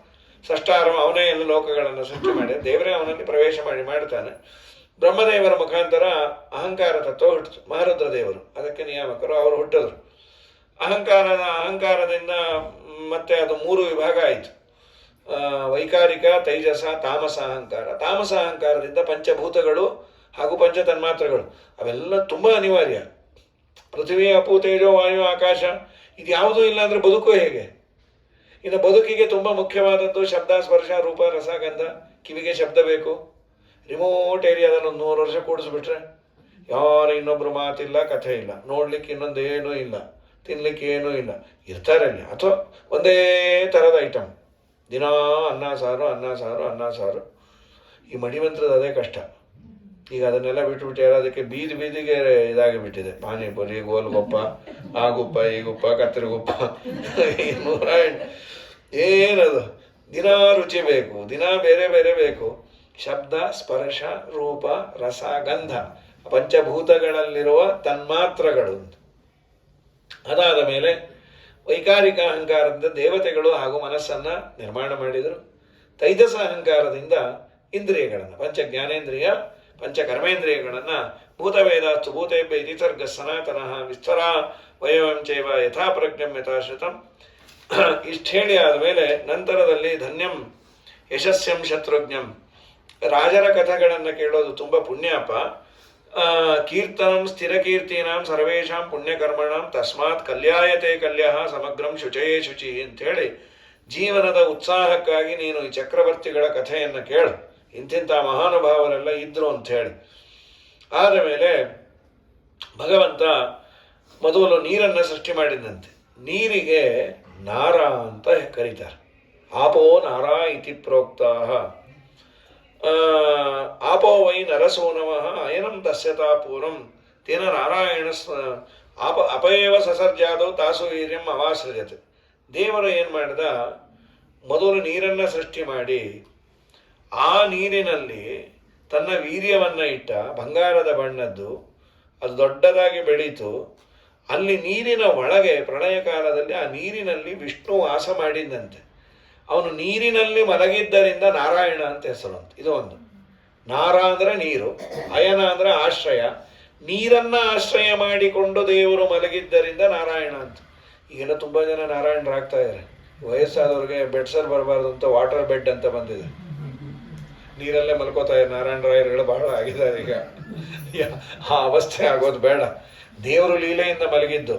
ಷಷ್ಟಾರಂ. ಅವನೇ ಎಲ್ಲ ಲೋಕಗಳನ್ನು ಸೃಷ್ಟಿ ಮಾಡಿ ದೇವರೇ ಅವನಲ್ಲಿ ಪ್ರವೇಶ ಮಾಡ್ತಾನೆ. ಬ್ರಹ್ಮದೇವರ ಮುಖಾಂತರ ಅಹಂಕಾರ ತತ್ವ ಹುಟ್ಟಿತು. ಮಹಾರುದ್ರ ದೇವರು ಅದಕ್ಕೆ ನಿಯಾಮಕರು, ಅವರು ಹುಟ್ಟಿದ್ರು. ಅಹಂಕಾರದಿಂದ ಮತ್ತೆ ಅದು 3 ವಿಭಾಗ ಆಯಿತು. ವೈಕಾರಿಕ, ತೈಜಸ, ತಾಮಸ ಅಹಂಕಾರ. ತಾಮಸ ಅಹಂಕಾರದಿಂದ ಪಂಚಭೂತಗಳು ಹಾಗೂ ಪಂಚತನ್ಮಾತ್ರಗಳು ಅವೆಲ್ಲ ತುಂಬ ಅನಿವಾರ್ಯ. ಪೃಥ್ವಿ, ಅಪು, ತೇಜೋ, ವಾಯು, ಆಕಾಶ, ಇದು ಯಾವುದೂ ಇಲ್ಲ ಅಂದರೆ ಬದುಕು ಹೇಗೆ? ಇನ್ನು ಬದುಕಿಗೆ ತುಂಬ ಮುಖ್ಯವಾದದ್ದು ಶಬ್ದ, ಸ್ಪರ್ಶ, ರೂಪ, ರಸ, ಗಂಧ. ಕಿವಿಗೆ ಶಬ್ದ ಬೇಕು. ರಿಮೋಟ್ ಏರಿಯಾದಲ್ಲಿ ಒಂದು 100 ವರ್ಷ ಕೂಡಿಸ್ಬಿಟ್ರೆ ಯಾರು ಇನ್ನೊಬ್ರು ಮಾತಿಲ್ಲ, ಕಥೆ ಇಲ್ಲ, ನೋಡ್ಲಿಕ್ಕೆ ಇನ್ನೊಂದು ಏನೂ ಇಲ್ಲ, ತಿನ್ಲಿಕ್ಕೆ ಏನೂ ಇಲ್ಲ, ಇರ್ತಾರೆ ಅಲ್ಲಿ. ಅಥವಾ ಒಂದೇ ಥರದ ಐಟಮ್, ದಿನಾ ಅನ್ನ ಸಾರು ಅನ್ನ ಸಾರು ಅನ್ನ ಸಾರು. ಈ ಮಣಿಮಂತ್ರದ ಅದೇ ಕಷ್ಟ. ಈಗ ಅದನ್ನೆಲ್ಲ ಬಿಟ್ಬಿಟ್ಟು ಅದಕ್ಕೆ ಬೀದಿಗೆ ಇದಾಗಿಬಿಟ್ಟಿದೆ. ಪಾನಿಪುರಿ, ಗೋಲ್ಗೊಪ್ಪ, ಆ ಗುಪ್ಪ, ಈ ಗುಪ್ಪ, ಕತ್ತರಿಗುಪ್ಪ, 108 ಏನದು. ದಿನ ರುಚಿ ಬೇಕು, ದಿನ ಬೇರೆ ಬೇರೆ ಬೇಕು. ಶಬ್ದ, ಸ್ಪರ್ಶ, ರೂಪ, ರಸ, ಗಂಧ, ಪಂಚಭೂತಗಳಲ್ಲಿರುವ ತನ್ಮಾತ್ರಗಳು. ಅದಾದ ಮೇಲೆ ವೈಕಾರಿಕ ಅಹಂಕಾರದಿಂದ ದೇವತೆಗಳು ಹಾಗೂ ಮನಸ್ಸನ್ನು ನಿರ್ಮಾಣ ಮಾಡಿದರು. ತೈಜಸ ಅಹಂಕಾರದಿಂದ ಇಂದ್ರಿಯಗಳನ್ನು, ಪಂಚ ಜ್ಞಾನೇಂದ್ರಿಯ, ಪಂಚ ಕರ್ಮೇಂದ್ರಿಯಗಳನ್ನು ಭೂತವೇದಾಸ್ತು ಭೂತೇಭ್ಯ ಇತಿ ಸರ್ಗ ಸನಾತನಃ ವಿಸ್ತರ ವಯವಂಚೈವ ಯಥಾ ಪ್ರಜ್ಞಂ ಯಥಾಶ್ರುತಂ. ಇಷ್ಟು ಹೇಳಿ ಆದಮೇಲೆ ನಂತರದಲ್ಲಿ ಧನ್ಯಂ ಯಶಸ್ಯಂ ಶತ್ರುಘ್ನಂ. ರಾಜರ ಕಥೆಗಳನ್ನು ಕೇಳೋದು ತುಂಬ ಪುಣ್ಯಪ್ಪ. ಕೀರ್ತನಂ ಸ್ಥಿರಕೀರ್ತೀನಾಂ ಸರ್ವೇಷಾಂ ಪುಣ್ಯಕರ್ಮಣಾಂ ತಸ್ಮಾತ್ ಕಲ್ಯಾಯತೆ ಕಲ್ಯಃ ಸಮಗ್ರಂ ಶುಚಯೇ ಶುಚಿ ಅಂಥೇಳಿ ಜೀವನದ ಉತ್ಸಾಹಕ್ಕಾಗಿ ನೀನು ಈ ಚಕ್ರವರ್ತಿಗಳ ಕಥೆಯನ್ನು ಕೇಳು. ಇಂತಿಂಥ ಮಹಾನುಭಾವರೆಲ್ಲ ಇದ್ರು ಅಂಥೇಳಿ. ಆದ ಮೇಲೆ ಭಗವಂತ ಮೊದಲು ನೀರನ್ನು ಸೃಷ್ಟಿ ಮಾಡಿದಂತೆ. ನೀರಿಗೆ ನಾರ ಅಂತ ಕರೀತಾರೆ. ಆಪೋ ನಾರ ಇತಿ ಪ್ರೋಕ್ತಾ. ಆಪೋ ವೈ ನರಸೂನವಃ ಅಯನಂ ದಸ್ಯತಾ ಪೂರ್ವಂ ತೇನ ನಾರಾಯಣ ಅಪಯೇವ ಸಸರ್ಜಾದವು ತಾಸು ವೀರ್ಯಂ ಅವಾಸೃಜತೆ. ದೇವರು ಏನು ಮಾಡಿದ, ಮೊದಲು ನೀರನ್ನು ಸೃಷ್ಟಿ ಮಾಡಿ ಆ ನೀರಿನಲ್ಲಿ ತನ್ನ ವೀರ್ಯವನ್ನು ಇಟ್ಟ, ಬಂಗಾರದ ಬಣ್ಣದ್ದು. ಅದು ದೊಡ್ಡದಾಗಿ ಬೆಳೀತು. ಅಲ್ಲಿ ನೀರಿನ ಒಳಗೆ ಪ್ರಳಯ ಕಾಲದಲ್ಲಿ ಆ ನೀರಿನಲ್ಲಿ ವಿಷ್ಣು ವಾಸ ಮಾಡಿದಂತೆ. ಅವನು ನೀರಿನಲ್ಲಿ ಮಲಗಿದ್ದರಿಂದ ನಾರಾಯಣ ಅಂತ ಹೆಸರು ಅಂತ. ಇದು ಒಂದು. ನಾರ ಅಂದರೆ ನೀರು, ಅಯನ ಅಂದರೆ ಆಶ್ರಯ. ನೀರನ್ನು ಆಶ್ರಯ ಮಾಡಿಕೊಂಡು ದೇವರು ಮಲಗಿದ್ದರಿಂದ ನಾರಾಯಣ ಅಂತ. ಈಗೆಲ್ಲ ತುಂಬ ಜನ ನಾರಾಯಣರಾಗ್ತಾ ಇದ್ದಾರೆ. ವಯಸ್ಸಾದವ್ರಿಗೆ ಬೆಡ್ಸರ್ ಬರಬಾರ್ದು ಅಂತ ವಾಟರ್ ಬೆಡ್ ಅಂತ ಬಂದಿದೆ. ನೀರಲ್ಲೇ ಮಲ್ಕೋತಾ ಇದ್ದಾರೆ ನಾರಾಯಣ ರಾಯರುಗಳು ಬಹಳ ಆಗಿದ್ದಾರೆ ಈಗ. ಆ ಅವಸ್ಥೆ ಆಗೋದು ಬೇಡ. ದೇವರು ಲೀಲೆಯಿಂದ ಮಲಗಿದ್ದು,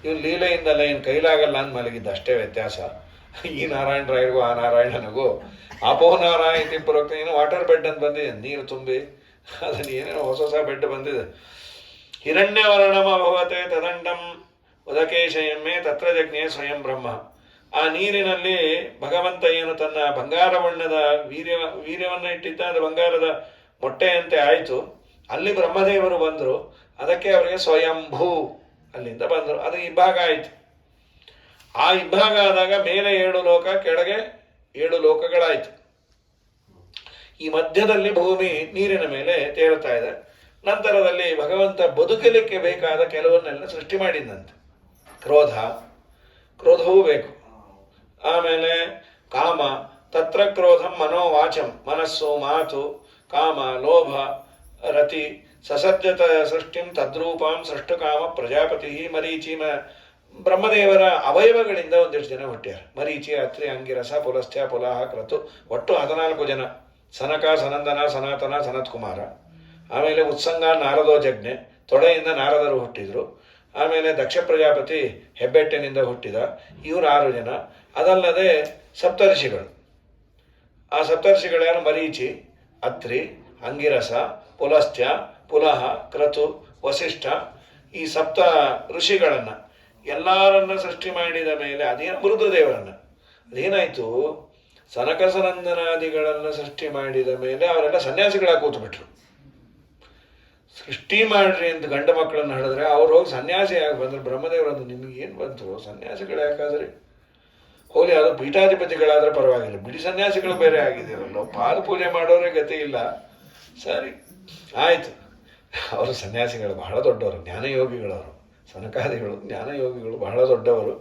ಇವನು ಲೀಲೆಯಿಂದಲ್ಲ, ಏನು ಕೈಲಾಗಲ್ಲ ಅಂತ ಮಲಗಿದ್ದು, ಅಷ್ಟೇ ವ್ಯತ್ಯಾಸ. ಈ ನಾರಾಯಣ ರಾಯರಿಗೂ ಆ ನಾರಾಯಣನಿಗೂ ಅಪೋ ನಾರಾಯಣ ಇತಿ ಪುರೋಕ್ತ. ಏನು ವಾಟರ್ ಬೆಡ್ ಅಂತ ಬಂದಿದೆ, ನೀರು ತುಂಬಿ ಅದನ್ನು ಏನೇನೋ ಹೊಸ ಬೆಡ್ ಬಂದಿದೆ. ಹಿರಣ್ಯವರ್ಣಮ ಭವತೆ ತದಂಡಂ ಉದಕೇಶಯಮ್ಮೆ ತತ್ರ ಜಜ್ಞೆ ಸ್ವಯಂ ಬ್ರಹ್ಮ. ಆ ನೀರಿನಲ್ಲಿ ಭಗವಂತ ಏನು ತನ್ನ ಬಂಗಾರ ಬಣ್ಣದ ವೀರ್ಯವನ್ನು ಇಟ್ಟಿದ್ದ, ಅದು ಬಂಗಾರದ ಮೊಟ್ಟೆಯಂತೆ ಆಯಿತು. ಅಲ್ಲಿ ಬ್ರಹ್ಮದೇವರು ಬಂದರು. ಅದಕ್ಕೆ ಅವರಿಗೆ ಸ್ವಯಂಭೂ ಅಲ್ಲಿಂದ ಬಂದರು. ಅದು ಇಬ್ಬಾಗ ಆಯಿತು. ಆ ಇಬ್ಬಾಗ ಆದಾಗ ಮೇಲೆ 7 ಲೋಕ, ಕೆಳಗೆ 7 ಲೋಕಗಳಾಯಿತು. ಈ ಮಧ್ಯದಲ್ಲಿ ಭೂಮಿ ನೀರಿನ ಮೇಲೆ ತೇಲ್ತಾ ಇದೆ. ನಂತರದಲ್ಲಿ ಭಗವಂತ ಬದುಕಲಿಕ್ಕೆ ಬೇಕಾದ ಕೆಲವನ್ನೆಲ್ಲ ಸೃಷ್ಟಿ ಮಾಡಿದಂತೆ. ಕ್ರೋಧವೂ ಬೇಕು. ಆಮೇಲೆ ಕಾಮ, ತತ್ರ ಕ್ರೋಧಂ ಮನೋವಾಚಂ, ಮನಸ್ಸು, ಮಾತು, ಕಾಮ, ಲೋಭ, ರತಿ, ಸಸಜ್ಜತ ಸೃಷ್ಟಿಂ ತದ್ರೂಪಾಂ ಸೃಷ್ಟುಕಾಮ ಪ್ರಜಾಪತಿ ಮರೀಚಿ ಬ್ರಹ್ಮದೇವರ ಅವಯವಗಳಿಂದ ಒಂದಿಷ್ಟು ಜನ ಹುಟ್ಟ್ಯಾರ. ಮರೀಚಿ, ಅತ್ರಿ, ಅಂಗಿರಸ, ಪುಲಸ್ತ್ಯ, ಪುಲಹ, ಕ್ರತು, ಒಟ್ಟು 14 ಜನ. ಸನಕ, ಸನಂದನ, ಸನಾತನ, ಸನತ್ ಕುಮಾರ. ಆಮೇಲೆ ಉತ್ಸಂಗ, ನಾರದೋಜಜ್ಞೆ, ತೊಡೆಯಿಂದ ನಾರದರು ಹುಟ್ಟಿದರು. ಆಮೇಲೆ ದಕ್ಷ ಪ್ರಜಾಪತಿ ಹೆಬ್ಬೆಟ್ಟಿನಿಂದ ಹುಟ್ಟಿದ. ಇವರು 6 ಜನ. ಅದಲ್ಲದೆ ಸಪ್ತರ್ಷಿಗಳು. ಆ ಸಪ್ತರ್ಷಿಗಳ್ಯಾರು? ಮರೀಚಿ, ಅತ್ರಿ, ಅಂಗಿರಸ, ಪುಲಸ್ತ್ಯ, ಪುಲಹ, ಕ್ರತು, ವಸಿಷ್ಠ. ಈ ಸಪ್ತ ಋಷಿಗಳನ್ನು ಎಲ್ಲರನ್ನ ಸೃಷ್ಟಿ ಮಾಡಿದ ಮೇಲೆ ಅದೇನು ಮೃದುದೇವರನ್ನು, ಅದೇನಾಯಿತು, ಸನಕ ಸನಂದನಾದಿಗಳನ್ನು ಸೃಷ್ಟಿ ಮಾಡಿದ ಮೇಲೆ ಅವರೆಲ್ಲ ಸನ್ಯಾಸಿಗಳಾಗಿ ಕೂತ್ಬಿಟ್ರು. ಸೃಷ್ಟಿ ಮಾಡ್ರಿ ಅಂತ ಗಂಡ ಮಕ್ಕಳನ್ನು ಹೇಳಿದ್ರೆ ಅವ್ರು ಹೋಗಿ ಸನ್ಯಾಸಿಯಾಗಿ ಬಂದರು. ಬ್ರಹ್ಮದೇವರಂದು ನಿಮ್ಗೆ ಏನು ಬಂತು, ಸನ್ಯಾಸಿಗಳು ಯಾಕಾದ್ರಿ? ಹೋಗಿ ಅದು ಪೀಠಾಧಿಪತಿಗಳಾದ್ರೆ ಪರವಾಗಿಲ್ಲ, ಬಿಡಿ ಸನ್ಯಾಸಿಗಳು ಬೇರೆ ಆಗಿದ್ದೀರಲ್ಲ, ಪಾದ ಪೂಜೆ ಮಾಡೋರೇ ಗತಿ ಇಲ್ಲ. ಸರಿ ಆಯಿತು, ಅವರು ಸನ್ಯಾಸಿಗಳು ಬಹಳ ದೊಡ್ಡವರು, ಜ್ಞಾನಯೋಗಿಗಳವರು. ಸನಕಾದಿಗಳು ಜ್ಞಾನಯೋಗಿಗಳು ಬಹಳ ದೊಡ್ಡವರು.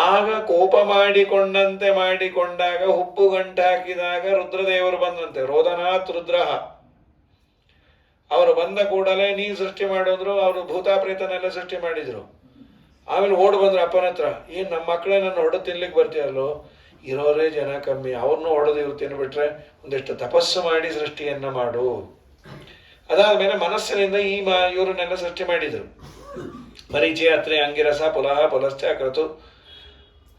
ಆಗ ಕೋಪ ಮಾಡಿಕೊಂಡಾಗ ಹುಪ್ಪು ಗಂಟು ಹಾಕಿದಾಗ ರುದ್ರದೇವರು ಬಂದಂತೆ. ರೋದನಾಥ್ ರುದ್ರಹ. ಅವರು ಬಂದ ಕೂಡಲೇ ನೀವು ಸೃಷ್ಟಿ ಮಾಡಿದ್ರು, ಅವರು ಭೂತಾಪ್ರೇತನೆಲ್ಲ ಸೃಷ್ಟಿ ಮಾಡಿದ್ರು. ಆಮೇಲೆ ಓಡ್ ಬಂದ್ರು ಅಪ್ಪನ ಹತ್ರ. ಏನು ನಮ್ಮ ಮಕ್ಕಳೇ ನನ್ನ ಹೊಡೆದು ತಿನ್ಲಿಕ್ಕೆ ಬರ್ತೀಯಲ್ಲೋ, ಇರೋರೇ ಜನ ಕಮ್ಮಿ, ಅವ್ರನ್ನೂ ಹೊಡೆದು ಇವ್ರು ತಿನ್ಬಿಟ್ರೆ ಒಂದಿಷ್ಟು ತಪಸ್ಸು ಮಾಡಿ ಸೃಷ್ಟಿಯನ್ನ ಮಾಡು. ಅದಾದ್ಮೇಲೆ ಮನಸ್ಸಿನಿಂದ ಇವರನ್ನೆಲ್ಲ ಸೃಷ್ಟಿ ಮಾಡಿದರು. ಮರೀಚಿ, ಅತ್ರಿ, ಅಂಗಿರಸ, ಪುಲಹ, ಪುಲಸ್ತ್ಯ, ಕ್ರತು.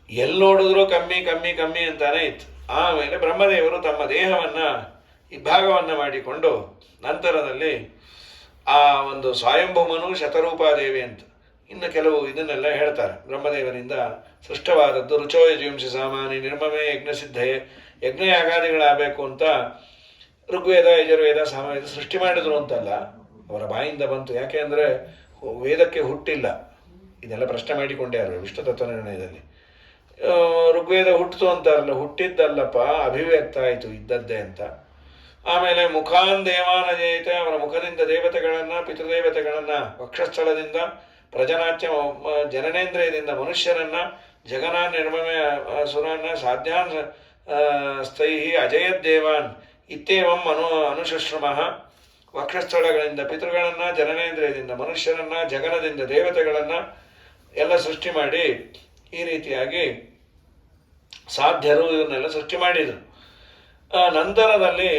ಎಲ್ಲಿ ನೋಡಿದ್ರು ಕಮ್ಮಿ ಕಮ್ಮಿ ಕಮ್ಮಿ ಅಂತಾನೆ ಇತ್ತು. ಆಮೇಲೆ ಬ್ರಹ್ಮದೇವರು ತಮ್ಮ ದೇಹವನ್ನ ಇಬ್ಬಾಗವನ್ನ ಮಾಡಿಕೊಂಡು ನಂತರದಲ್ಲಿ ಆ ಒಂದು ಸ್ವಯಂಭೂಮನು, ಶತರೂಪಾದೇವಿ ಅಂತ ಇನ್ನು ಕೆಲವು ಇದನ್ನೆಲ್ಲ ಹೇಳ್ತಾರೆ. ಬ್ರಹ್ಮದೇವನಿಂದ ಸೃಷ್ಟವಾದದ್ದು ರುಚೋ ಯಜುಂಸಿ ಸಾಮಾನಿ ನಿರ್ಮಮೇ ಯಜ್ಞಸಿದ್ಧಯೇ, ಯಜ್ಞಯಾಗಾದಿಗಳಾಗಬೇಕು ಅಂತ ಋಗ್ವೇದ, ಯಜುರ್ವೇದ, ಸಾಮವೇದ ಸೃಷ್ಟಿ ಮಾಡಿದ್ರು ಅಂತಲ್ಲ, ಅವರ ಬಾಯಿಂದ ಬಂತು. ಯಾಕೆ ಅಂದರೆ ವೇದಕ್ಕೆ ಹುಟ್ಟಿಲ್ಲ. ಇದೆಲ್ಲ ಪ್ರಶ್ನೆ ಮಾಡಿಕೊಂಡೇ ಯಾರು ವಿಷ್ಣು ತತ್ವ ನಿರ್ಣಯದಲ್ಲಿ. ಋಗ್ವೇದ ಹುಟ್ಟಿತು ಅಂತಾರಲ್ಲ, ಹುಟ್ಟಿದ್ದಲ್ಲಪ್ಪ, ಅಭಿವ್ಯಕ್ತ ಆಯಿತು ಇದ್ದದ್ದೇ ಅಂತ. ಆಮೇಲೆ ಮುಖಾನ್ ದೇವಾನ ಜಯಿತೆ, ಅವರ ಮುಖದಿಂದ ದೇವತೆಗಳನ್ನು, ಪಿತೃದೇವತೆಗಳನ್ನು, ವಕ್ಷಸ್ಥಳದಿಂದ ಪ್ರಜನಾಚ್ಯ ಜನನೇಂದ್ರಿಯದಿಂದ ಮನುಷ್ಯರನ್ನ, ಜಗನ ನಿರ್ಮಮೆ ಸುರನ್ನ, ಸಾಧ್ಯಾನ್ ಸ್ಥೈಹಿ ಅಜಯದ್ದೇವಾನ್ ಇತ್ಯೇವಂ ಅನುಶುಶ್ರಮಃ. ವಕ್ಷಸ್ಥಳಗಳಿಂದ ಪಿತೃಗಳನ್ನು, ಜನನೇಂದ್ರಿಯದಿಂದ ಮನುಷ್ಯರನ್ನ, ಜಗನದಿಂದ ದೇವತೆಗಳನ್ನು ಎಲ್ಲ ಸೃಷ್ಟಿ ಮಾಡಿ ಈ ರೀತಿಯಾಗಿ ಸಾಧ್ಯರು ಇವನ್ನೆಲ್ಲ ಸೃಷ್ಟಿ ಮಾಡಿದರು. ನಂತರದಲ್ಲಿ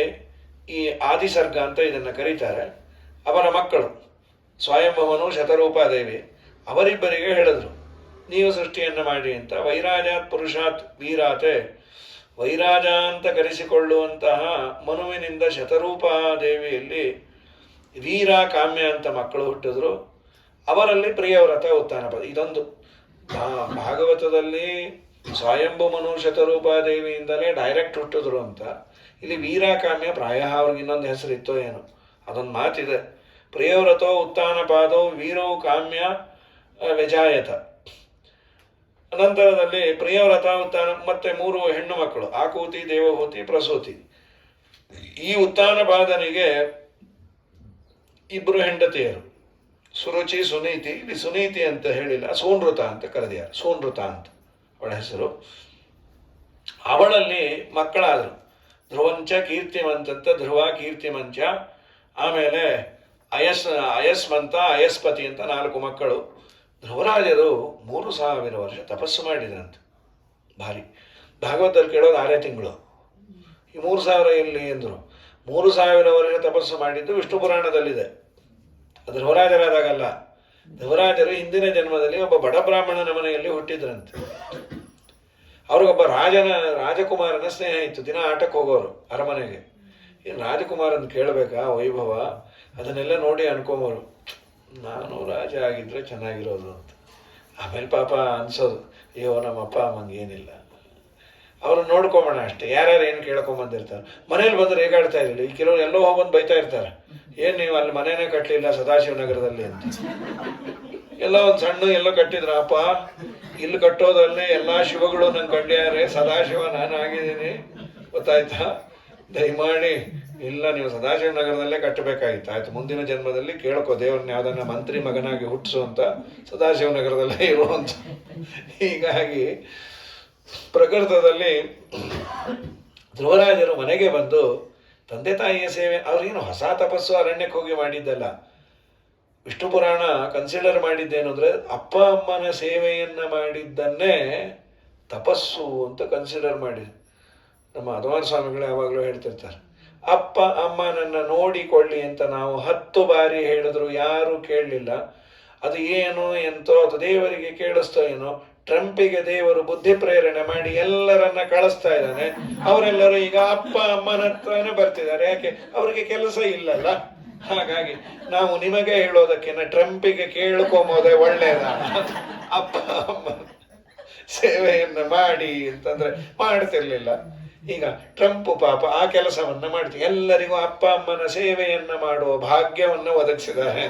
ಈ ಆದಿಸರ್ಗ ಅಂತ ಇದನ್ನು ಕರೀತಾರೆ. ಅವರ ಮಕ್ಕಳು ಸ್ವಯಂಭವನು, ಶತರೂಪಾದೇವಿ, ಅವರಿಬ್ಬರಿಗೆ ಹೇಳಿದ್ರು ನೀವು ಸೃಷ್ಟಿಯನ್ನು ಮಾಡಿ ಅಂತ. ವೈರಾಜಾತ್ ಪುರುಷಾತ್ ವೀರಾತೆ, ವೈರಾಜ ಅಂತ ಕರೆಸಿಕೊಳ್ಳುವಂತಹ ಮನುವಿನಿಂದ ಶತರೂಪಾದೇವಿಯಲ್ಲಿ ವೀರ, ಕಾಮ್ಯ ಅಂತ ಮಕ್ಕಳು ಹುಟ್ಟಿದ್ರು. ಅವರಲ್ಲಿ ಪ್ರಿಯವ್ರತ, ಉತ್ಥಾನಪದ. ಇದೊಂದು ಭಾಗವತದಲ್ಲಿ ಸ್ವಯಂಭು ಮನು ಶತರೂಪಾದೇವಿಯಿಂದಲೇ ಡೈರೆಕ್ಟ್ ಹುಟ್ಟಿದ್ರು ಅಂತ. ಇಲ್ಲಿ ವೀರ, ಕಾಮ್ಯ, ಪ್ರಾಯ ಅವ್ರಿಗೆ ಇನ್ನೊಂದು ಹೆಸರಿತ್ತೋ ಏನೋ, ಅದೊಂದು ಮಾತಿದೆ. ಪ್ರಿಯವ್ರತೋ ಉತ್ಥಾನಪಾದೋ ವೀರವು ಕಾಮ್ಯ ವ್ಯಜಾಯತ. ನಂತರದಲ್ಲಿ ಪ್ರಿಯವ್ರತ, ಉತ್ಥಾನ, ಮತ್ತೆ 3 ಹೆಣ್ಣು ಮಕ್ಕಳು, ಆಕೂತಿ, ದೇವಹೂತಿ, ಪ್ರಸೂತಿ. ಈ ಉತ್ಥಾನಪಾದನಿಗೆ 2 ಹೆಂಡತಿಯರು, ಸುರುಚಿ, ಸುನೀತಿ. ಇಲ್ಲಿ ಸುನೀತಿ ಅಂತ ಹೇಳಿಲ್ಲ, ಸೂನೃತ ಅಂತ ಕರೆದಿದ್ದಾರೆ. ಸೂನೃತ ಅಂತ ಅವಳ ಹೆಸರು. ಅವಳಲ್ಲಿ ಮಕ್ಕಳಾದರು ಧ್ರುವಂಚ, ಕೀರ್ತಿಮಂತಂತ, ಧ್ರುವ, ಕೀರ್ತಿಮಂಚ. ಆಮೇಲೆ ಅಯಸ್ಮಂತ, ಅಯಸ್ಪತಿ ಅಂತ 4 ಮಕ್ಕಳು. ಧ್ರುವರಾಜರು 3000 ವರ್ಷ ತಪಸ್ಸು ಮಾಡಿದ್ರಂತೆ. ಭಾರಿ. ಭಾಗವತದಲ್ಲಿ ಕೇಳೋದು 6 ತಿಂಗಳು. ಈ 3000 ಎಲ್ಲಿ ಅಂದರು? 3000 ವರ್ಷ ತಪಸ್ಸು ಮಾಡಿದ್ದು ವಿಷ್ಣು ಪುರಾಣದಲ್ಲಿದೆ. ಅದು ಧ್ರುವರಾಜರಾದಾಗಲ್ಲ. ಧ್ರುವರಾಜರು ಹಿಂದಿನ ಜನ್ಮದಲ್ಲಿ ಒಬ್ಬ ಬಡ ಬ್ರಾಹ್ಮಣನ ಮನೆಯಲ್ಲಿ ಹುಟ್ಟಿದ್ರಂತೆ. ಅವ್ರಿಗೊಬ್ಬ ರಾಜಕುಮಾರನ ಸ್ನೇಹ ಇತ್ತು. ದಿನ ಆಟಕ್ಕೆ ಹೋಗೋರು ಅರಮನೆಗೆ. ಏನು ರಾಜಕುಮಾರನ್ ಕೇಳಬೇಕಾ ವೈಭವ, ಅದನ್ನೆಲ್ಲ ನೋಡಿ ಅನ್ಕೊಂಬೋರು, ನಾನು ರಾಜ ಆಗಿದ್ರೆ ಚೆನ್ನಾಗಿರೋದು ಅಂತ. ಆಮೇಲೆ ಪಾಪ ಅನ್ಸೋದು, ಅಯ್ಯೋ ನಮ್ಮ ಅಪ್ಪ ಅಮ್ಮಂಗೆ ಏನಿಲ್ಲ, ಅವ್ರು ನೋಡ್ಕೊಂಬೋಣ ಅಷ್ಟೇ. ಯಾರ್ಯಾರು ಏನು ಕೇಳ್ಕೊಂಬಂದಿರ್ತಾರೆ. ಮನೇಲಿ ಬಂದ್ರೆ ಹೇಗಾಡ್ತಾ ಇರಲಿಲ್ಲ. ಈ ಕೆಲವರು ಎಲ್ಲೋ ಹೋಗ್ಬಂದು ಬೈತಾ ಇರ್ತಾರೆ, ಏನು ನೀವು ಅಲ್ಲಿ ಮನೇನೇ ಕಟ್ಟಲಿಲ್ಲ ಸದಾಶಿವನಗರದಲ್ಲಿ ಅಂತ. ಎಲ್ಲ ಒಂದು ಸಣ್ಣ ಎಲ್ಲೋ ಕಟ್ಟಿದ್ರ, ಅಪ್ಪ ಇಲ್ಲಿ ಕಟ್ಟೋದಲ್ಲೇ ಎಲ್ಲ ಶಿವಗಳು ನಂಗೆ ಕಂಡ್ಯಾರೆ, ಸದಾಶಿವ ನಾನು ಆಗಿದ್ದೀನಿ, ಗೊತ್ತಾಯ್ತಾ, ದಯಮಾಡಿ ಇಲ್ಲ ನೀವು ಸದಾಶಿವನಗರದಲ್ಲೇ ಕಟ್ಟಬೇಕಾಗಿತ್ತು. ಆಯ್ತು, ಮುಂದಿನ ಜನ್ಮದಲ್ಲಿ ಕೇಳ್ಕೊ ದೇವ್ರನ್ನ ಯಾವ್ದನ್ನ ಮಂತ್ರಿ ಮಗನಾಗಿ ಹುಟ್ಟಿಸು ಅಂತ, ಸದಾಶಿವನಗರದಲ್ಲೇ ಇರುವಂತ. ಹೀಗಾಗಿ ಪ್ರಕೃತದಲ್ಲಿ ಧ್ರುವರಾಜರು ಮನೆಗೆ ಬಂದು ತಂದೆ ತಾಯಿಯ ಸೇವೆ, ಅವ್ರೇನು ಹೊಸ ತಪಸ್ಸು ಅರಣ್ಯಕ್ಕೆ ಹೋಗಿ ಮಾಡಿದ್ದಲ್ಲ. ವಿಷ್ಣು ಪುರಾಣ ಕನ್ಸಿಡರ್ ಮಾಡಿದ್ದೇನು ಅಂದರೆ ಅಪ್ಪ ಅಮ್ಮನ ಸೇವೆಯನ್ನು ಮಾಡಿದ್ದನ್ನೇ ತಪಸ್ಸು ಅಂತ ಕನ್ಸಿಡರ್ ಮಾಡಿದೆ. ನಮ್ಮ ಅದ್ವಾರ ಸ್ವಾಮಿಗಳು ಯಾವಾಗಲೂ ಹೇಳ್ತಿರ್ತಾರೆ, ಅಪ್ಪ ಅಮ್ಮನನ್ನು ನೋಡಿಕೊಳ್ಳಿ ಅಂತ ನಾವು 10 ಬಾರಿ ಹೇಳಿದ್ರು ಯಾರೂ ಕೇಳಲಿಲ್ಲ. ಅದು ಏನು ಎಂತೋ ಅದು ದೇವರಿಗೆ ಕೇಳಿಸ್ತೋ ಏನೋ, ಟ್ರಂಪಿಗೆ ದೇವರು ಬುದ್ಧಿ ಪ್ರೇರಣೆ ಮಾಡಿ ಎಲ್ಲರನ್ನ ಕಳಿಸ್ತಾ ಇದ್ದಾನೆ. ಅವರೆಲ್ಲರೂ ಈಗ ಅಪ್ಪ ಅಮ್ಮನ ಹತ್ರನೇ ಬರ್ತಿದ್ದಾರೆ. ಯಾಕೆ? ಅವರಿಗೆ ಕೆಲಸ ಇಲ್ಲಲ್ಲ. ಹಾಗಾಗಿ ನಾವು ನಿಮಗೆ ಹೇಳೋದಕ್ಕಿಂತ ಟ್ರಂಪಿಗೆ ಕೇಳ್ಕೊಂಬೋದೇ ಒಳ್ಳೆಯದ. ಅಪ್ಪ ಅಮ್ಮ ಸೇವೆಯನ್ನ ಮಾಡಿ ಅಂತಂದ್ರೆ ಮಾಡ್ತಿರ್ಲಿಲ್ಲ. ಈಗ ಟ್ರಂಪ್ ಪಾಪ ಆ ಕೆಲಸವನ್ನ ಮಾಡ್ತೀವಿ, ಎಲ್ಲರಿಗೂ ಅಪ್ಪ ಅಮ್ಮನ ಸೇವೆಯನ್ನ ಮಾಡುವ ಭಾಗ್ಯವನ್ನ ಒದಗಿಸಿದ್ದಾರೆ.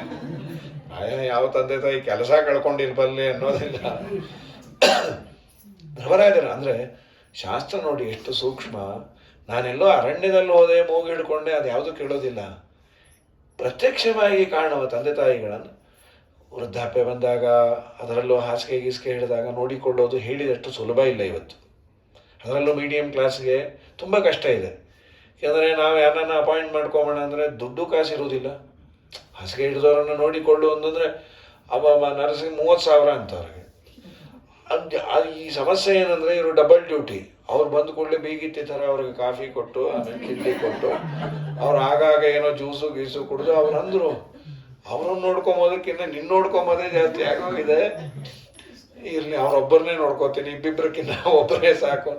ಯಾವ ತಂದೆ ತಾಯಿ ಕೆಲಸ ಕಳ್ಕೊಂಡಿರ್ಬಲ್ಲೆ ಅನ್ನೋದಿಲ್ಲ. ಧರ್ಮರಾಜರ ಅಂದ್ರೆ ಶಾಸ್ತ್ರ ನೋಡಿ ಎಷ್ಟು ಸೂಕ್ಷ್ಮ. ನಾನೆಲ್ಲೋ ಅರಣ್ಯದಲ್ಲಿ ಹೋದೆ, ಮೂಗು ಹಿಡ್ಕೊಂಡೆ, ಅದು ಯಾವುದು ಕೇಳೋದಿಲ್ಲ. ಪ್ರತ್ಯಕ್ಷವಾಗಿ ಕಾಣುವ ತಂದೆ ತಾಯಿಗಳನ್ನು ವೃದ್ಧಾಪ್ಯ ಬಂದಾಗ, ಅದರಲ್ಲೂ ಹಾಸಿಗೆ ಗೀಸಿಗೆ ಹಿಡಿದಾಗ ನೋಡಿಕೊಳ್ಳೋದು ಹೇಳಿದಷ್ಟು ಸುಲಭ ಇಲ್ಲ ಇವತ್ತು. ಅದರಲ್ಲೂ ಮೀಡಿಯಂ ಕ್ಲಾಸ್ಗೆ ತುಂಬ ಕಷ್ಟ ಇದೆ. ಯಾಕಂದರೆ ನಾವು ಯಾರನ್ನ ಅಪಾಯಿಂಟ್ ಮಾಡ್ಕೊಂಬೋಣ ಅಂದರೆ ದುಡ್ಡು ಕಾಸಿರುವುದಿಲ್ಲ. ಹಾಸಿಗೆ ಹಿಡಿದವರನ್ನು ನೋಡಿಕೊಳ್ಳು ಅಂತಂದರೆ ನರ್ಸಿಂಗ್ 30,000 ಅಂತ ಅವ್ರಿಗೆ. ಈ ಸಮಸ್ಯೆ ಏನಂದರೆ ಇವರು ಡಬಲ್ ಡ್ಯೂಟಿ. ಅವ್ರು ಬಂದು ಕೂಡಲೇ ಬೀಗಿತ್ತಿ ಥರ ಅವ್ರಿಗೆ ಕಾಫಿ ಕೊಟ್ಟು ಆಮೇಲೆ ಕಿಡ್ಲಿ ಕೊಟ್ಟು ಅವ್ರು ಆಗಾಗ ಏನೋ ಜ್ಯೂಸು ಗೀಸು ಕುಡಿದು ಅವ್ರು ಅಂದರು ಅವ್ರನ್ನ ನೋಡ್ಕೊಂಬೋದಕ್ಕಿಂತ ನಿನ್ನ ನೋಡ್ಕೊಂಬೋದೇ ಜಾಸ್ತಿ ಆಗೋಗಿದೆ. ಇರಲಿ ಅವ್ರೊಬ್ಬರನ್ನೇ ನೋಡ್ಕೋತೀನಿ, ಇಬ್ಬಿಬ್ಬರಕ್ಕಿಂತ ಒಬ್ಬರೇ ಸಾಕು.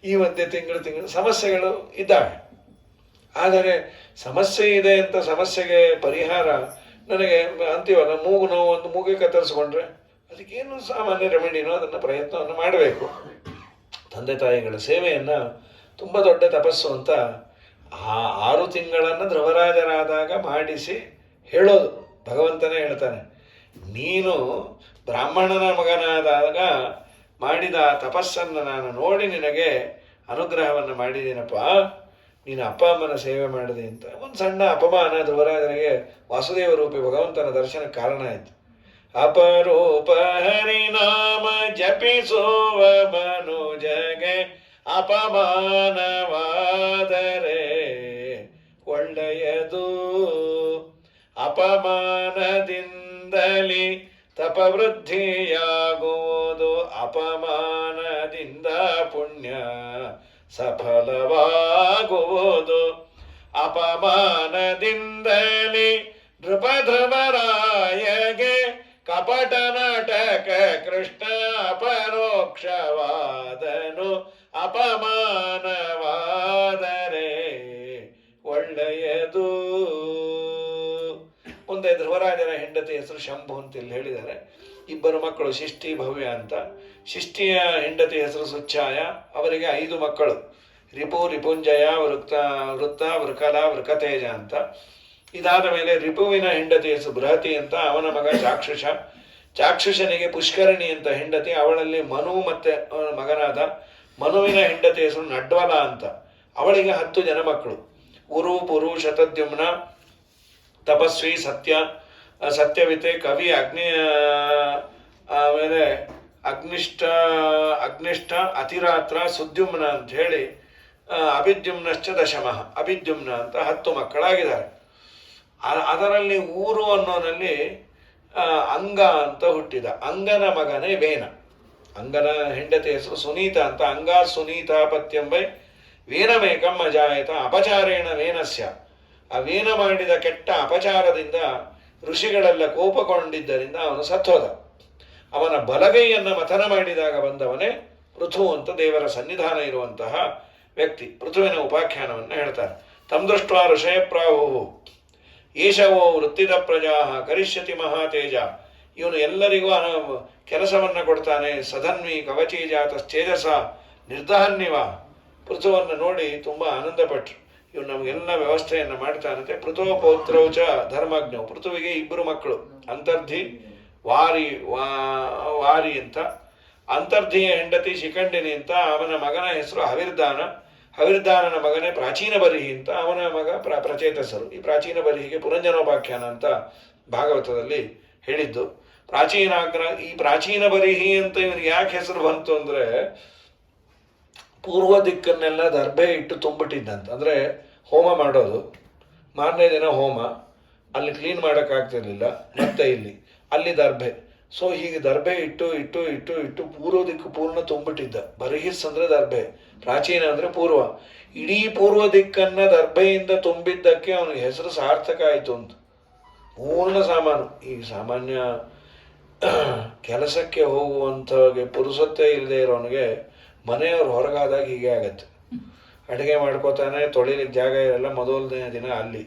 ಈ ಮಧ್ಯೆ ತಿಂಗಳು ಸಮಸ್ಯೆಗಳು ಇದ್ದಾವೆ. ಆದರೆ ಸಮಸ್ಯೆ ಇದೆ ಅಂತ ಸಮಸ್ಯೆಗೆ ಪರಿಹಾರ ನನಗೆ ಅಂತೀವಲ್ಲ, ಮೂಗು ನೋವು ಒಂದು ಮೂಗಿಗೆ ಕತ್ತರಿಸ್ಕೊಂಡ್ರೆ ಅದಕ್ಕೇನು ಸಾಮಾನ್ಯ ರೆಮಿಡಿನೋ ಅದನ್ನು ಪ್ರಯತ್ನವನ್ನು ಮಾಡಬೇಕು. ತಂದೆ ತಾಯಿಗಳ ಸೇವೆಯನ್ನು ತುಂಬ ದೊಡ್ಡ ತಪಸ್ಸು ಅಂತ ಆ 6 ತಿಂಗಳನ್ನು ಧ್ರುವರಾಜರಾದಾಗ ಮಾಡಿಸಿ ಹೇಳೋದು. ಭಗವಂತನೇ ಹೇಳ್ತಾನೆ, ನೀನು ಬ್ರಾಹ್ಮಣನ ಮಗನಾದಾಗ ಮಾಡಿದ ತಪಸ್ಸನ್ನು ನಾನು ನೋಡಿ ನಿನಗೆ ಅನುಗ್ರಹವನ್ನು ಮಾಡಿದ್ದೀನಪ್ಪ, ನೀನು ಅಪ್ಪ ಅಮ್ಮನ ಸೇವೆ ಮಾಡಿದೆ ಅಂತ. ಒಂದು ಸಣ್ಣ ಅಪಮಾನ ಧ್ರುವರಾಜನಿಗೆ ವಾಸುದೇವ ರೂಪಿ ಭಗವಂತನ ದರ್ಶನಕ್ಕೆ ಕಾರಣ ಆಯಿತು. ಅಪರೂಪ ಹರಿನಾಮ ಜಪಿಸುವ ಮನುಜಗೆ ಅಪಮಾನವಾದರೆ ಒಳ್ಳೆಯದು. ಅಪಮಾನದಿಂದಲೇ ತಪವೃದ್ಧಿಯಾಗುವುದು, ಅಪಮಾನದಿಂದ ಪುಣ್ಯ ಸಫಲವಾಗುವುದು. ಅಪಮಾನದಿಂದಲೇ ನೃಪಧ್ರುವರಾಯಗೆ ಕಪಟ ನಾಟಕ ಕೃಷ್ಣ ಅಪರೋಕ್ಷವಾದನು. ಅಪಮಾನವಾದರೆ ಒಳ್ಳೆಯದು. ಮುಂದೆ ಧ್ರುವರಾಜನ ಹೆಂಡತಿ ಹೆಸರು ಶಂಭು ಅಂತ ಇಲ್ಲಿ ಹೇಳಿದ್ದಾರೆ. 2 ಮಕ್ಕಳು, ಶಿಷ್ಟಿ ಭವ್ಯ ಅಂತ. ಶಿಷ್ಟಿಯ ಹೆಂಡತಿ ಹೆಸರು ಸುಚ್ಛಾಯ. ಅವರಿಗೆ 5 ಮಕ್ಕಳು, ರಿಪು, ರಿಪುಂಜಯ, ವೃತ್ತ, ವೃಕಲ, ವೃಕತೇಜ ಅಂತ. ಇದಾದ ಮೇಲೆ ರಿಪುವಿನ ಹೆಂಡತಿ ಹೆಸರು ಬೃಹತಿ ಅಂತ. ಅವನ ಮಗ ಚಾಕ್ಷುಷ. ಚಾಕ್ಷುಷನಿಗೆ ಪುಷ್ಕರಣಿ ಅಂತ ಹೆಂಡತಿ. ಅವಳಲ್ಲಿ ಮನು ಮತ್ತೆ ಅವನ ಮಗನಾದ. ಮನುವಿನ ಹೆಂಡತಿ ಹೆಸರು ನಡ್ವಲ ಅಂತ. ಅವಳಿಗೆ 10 ಜನ ಮಕ್ಕಳು, ಉರು, ಪುರು, ಶತದ್ಯುಮ್ನ, ತಪಸ್ವಿ, ಸತ್ಯವಿತೆ, ಕವಿ, ಆಮೇಲೆ ಅಗ್ನಿಷ್ಠ, ಅತಿರಾತ್ರ, ಸುದ್ಯುಮ್ನ ಅಂತ ಹೇಳಿ ಅಭಿದ್ಯುಮ್ನಶ್ಚ ದಶಮಃ, ಅಭಿದ್ಯುಮ್ನ ಅಂತ 10 ಮಕ್ಕಳಾಗಿದ್ದಾರೆ. ಅದರಲ್ಲಿ ಊರು ಅನ್ನೋನಲ್ಲಿ ಅಂಗ ಅಂತ ಹುಟ್ಟಿದ. ಅಂಗನ ಮಗನೇ ವೇನ. ಅಂಗನ ಹೆಂಡತಿ ಹೆಸರು ಸುನೀತ ಅಂತ. ಅಂಗ ಸುನೀತಾಪತ್ಯಂಬೈ ವೇನಮೇಕಂ ಅಜಾಯತ ಅಪಚಾರೇಣ ವೇನಸ್ಯ. ಆ ವೇನ ಮಾಡಿದ ಕೆಟ್ಟ ಅಪಚಾರದಿಂದ ಋಷಿಗಳೆಲ್ಲ ಕೋಪಗೊಂಡಿದ್ದರಿಂದ ಅವನು ಸತ್ತೋದ. ಅವನ ಬಲಗೈಯನ್ನು ಮಥನ ಮಾಡಿದಾಗ ಬಂದವನೇ ಪೃಥು ಅಂತ ದೇವರ ಸನ್ನಿಧಾನ ಇರುವಂತಹ ವ್ಯಕ್ತಿ. ಪೃಥುವಿನ ಉಪಾಖ್ಯಾನವನ್ನು ಹೇಳ್ತಾರೆ. ತಮ್ ದೃಷ್ಟ ಋಷಯ ಪ್ರಾಹು ಏಷವೋ ವೃತ್ತಿದ ಪ್ರಜಾ ಕರಿಷ್ಯತಿ ಮಹಾತೇಜ. ಇವನು ಎಲ್ಲರಿಗೂ ಕೆಲಸವನ್ನು ಕೊಡ್ತಾನೆ. ಸಧನ್ವಿ ಕವಚಿ ಜಾತ ತೇಜಸ ನಿರ್ದಹನ್ನಿವ. ಪೃಥುವನ್ನು ನೋಡಿ ತುಂಬ ಆನಂದಪಟ್ಟರು. ಇವನು ನಮಗೆಲ್ಲ ವ್ಯವಸ್ಥೆಯನ್ನು ಮಾಡ್ತಾನಂತೆ. ಪೃಥೋ ಪೌತ್ರೌಚ ಧರ್ಮಜ್ಞ. ಪೃಥುವಿಗೆ 2 ಮಕ್ಕಳು, ಅಂತರ್ಧಿ, ವಾರಿ ಅಂತ. ಅಂತರ್ಧಿಯ ಹೆಂಡತಿ ಶಿಖಂಡಿನಿ ಅಂತ. ಅವನ ಮಗನ ಹೆಸರು ಹವಿರ್ದಾನ. ಹವಿರ್ದಾನನ ಮಗನೇ ಪ್ರಾಚೀನ ಬರಿಹಿ ಅಂತ. ಅವನ ಮಗ ಪ್ರಚೇತಸರು. ಈ ಪ್ರಾಚೀನ ಬರಿಹಿಗೆ ಪುರಂಜನೋಪಾಖ್ಯಾನ ಅಂತ ಭಾಗವತದಲ್ಲಿ ಹೇಳಿದ್ದು. ಈ ಪ್ರಾಚೀನ ಬರಿಹಿ ಅಂತ ಇವನಿಗೆ ಯಾಕೆ ಹೆಸರು ಬಂತು ಅಂದರೆ, ಪೂರ್ವ ದಿಕ್ಕನ್ನೆಲ್ಲ ದರ್ಭೆ ಇಟ್ಟು ತುಂಬಿಟ್ಟಿದ್ದಂತ. ಅಂದರೆ ಹೋಮ ಮಾಡೋದು, ಮಾರನೇ ದಿನ ಹೋಮ, ಅಲ್ಲಿ ಕ್ಲೀನ್ ಮಾಡೋಕ್ಕಾಗ್ತಿರ್ಲಿಲ್ಲ. ಮತ್ತೆ ಇಲ್ಲಿ ಅಲ್ಲಿ ದರ್ಬೆ. ಸೊ ಹೀಗೆ ದರ್ಬೆ ಇಟ್ಟು ಇಟ್ಟು ಇಟ್ಟು ಇಟ್ಟು ಪೂರ್ವ ದಿಕ್ಕು ಪೂರ್ಣ ತುಂಬಿಟ್ಟಿದ್ದ. ಬರಹಿಸ್ ಅಂದರೆ ದರ್ಬೆ, ಪ್ರಾಚೀನ ಅಂದರೆ ಪೂರ್ವ. ಇಡೀ ಪೂರ್ವ ದಿಕ್ಕನ್ನು ದರ್ಬೆಯಿಂದ ತುಂಬಿದ್ದಕ್ಕೆ ಅವನಿಗೆ ಹೆಸರು ಸಾರ್ಥಕ ಆಯಿತು ಅಂತ. ಪೂರ್ಣ ಸಾಮಾನು. ಈ ಸಾಮಾನ್ಯ ಕೆಲಸಕ್ಕೆ ಹೋಗುವಂಥವ್ರಿಗೆ ಪುರುಸೊತ್ತೇ ಇಲ್ಲದೆ ಇರೋನಿಗೆ ಮನೆಯವ್ರು ಹೊರಗಾದಾಗ ಹೀಗೆ ಆಗತ್ತೆ. ಅಡುಗೆ ಮಾಡ್ಕೋತಾನೆ, ತೊಳಿಲಿಕ್ಕೆ ಜಾಗ ಇರಲ್ಲ. ಮೊದಲನೇ ದಿನ ಅಲ್ಲಿ,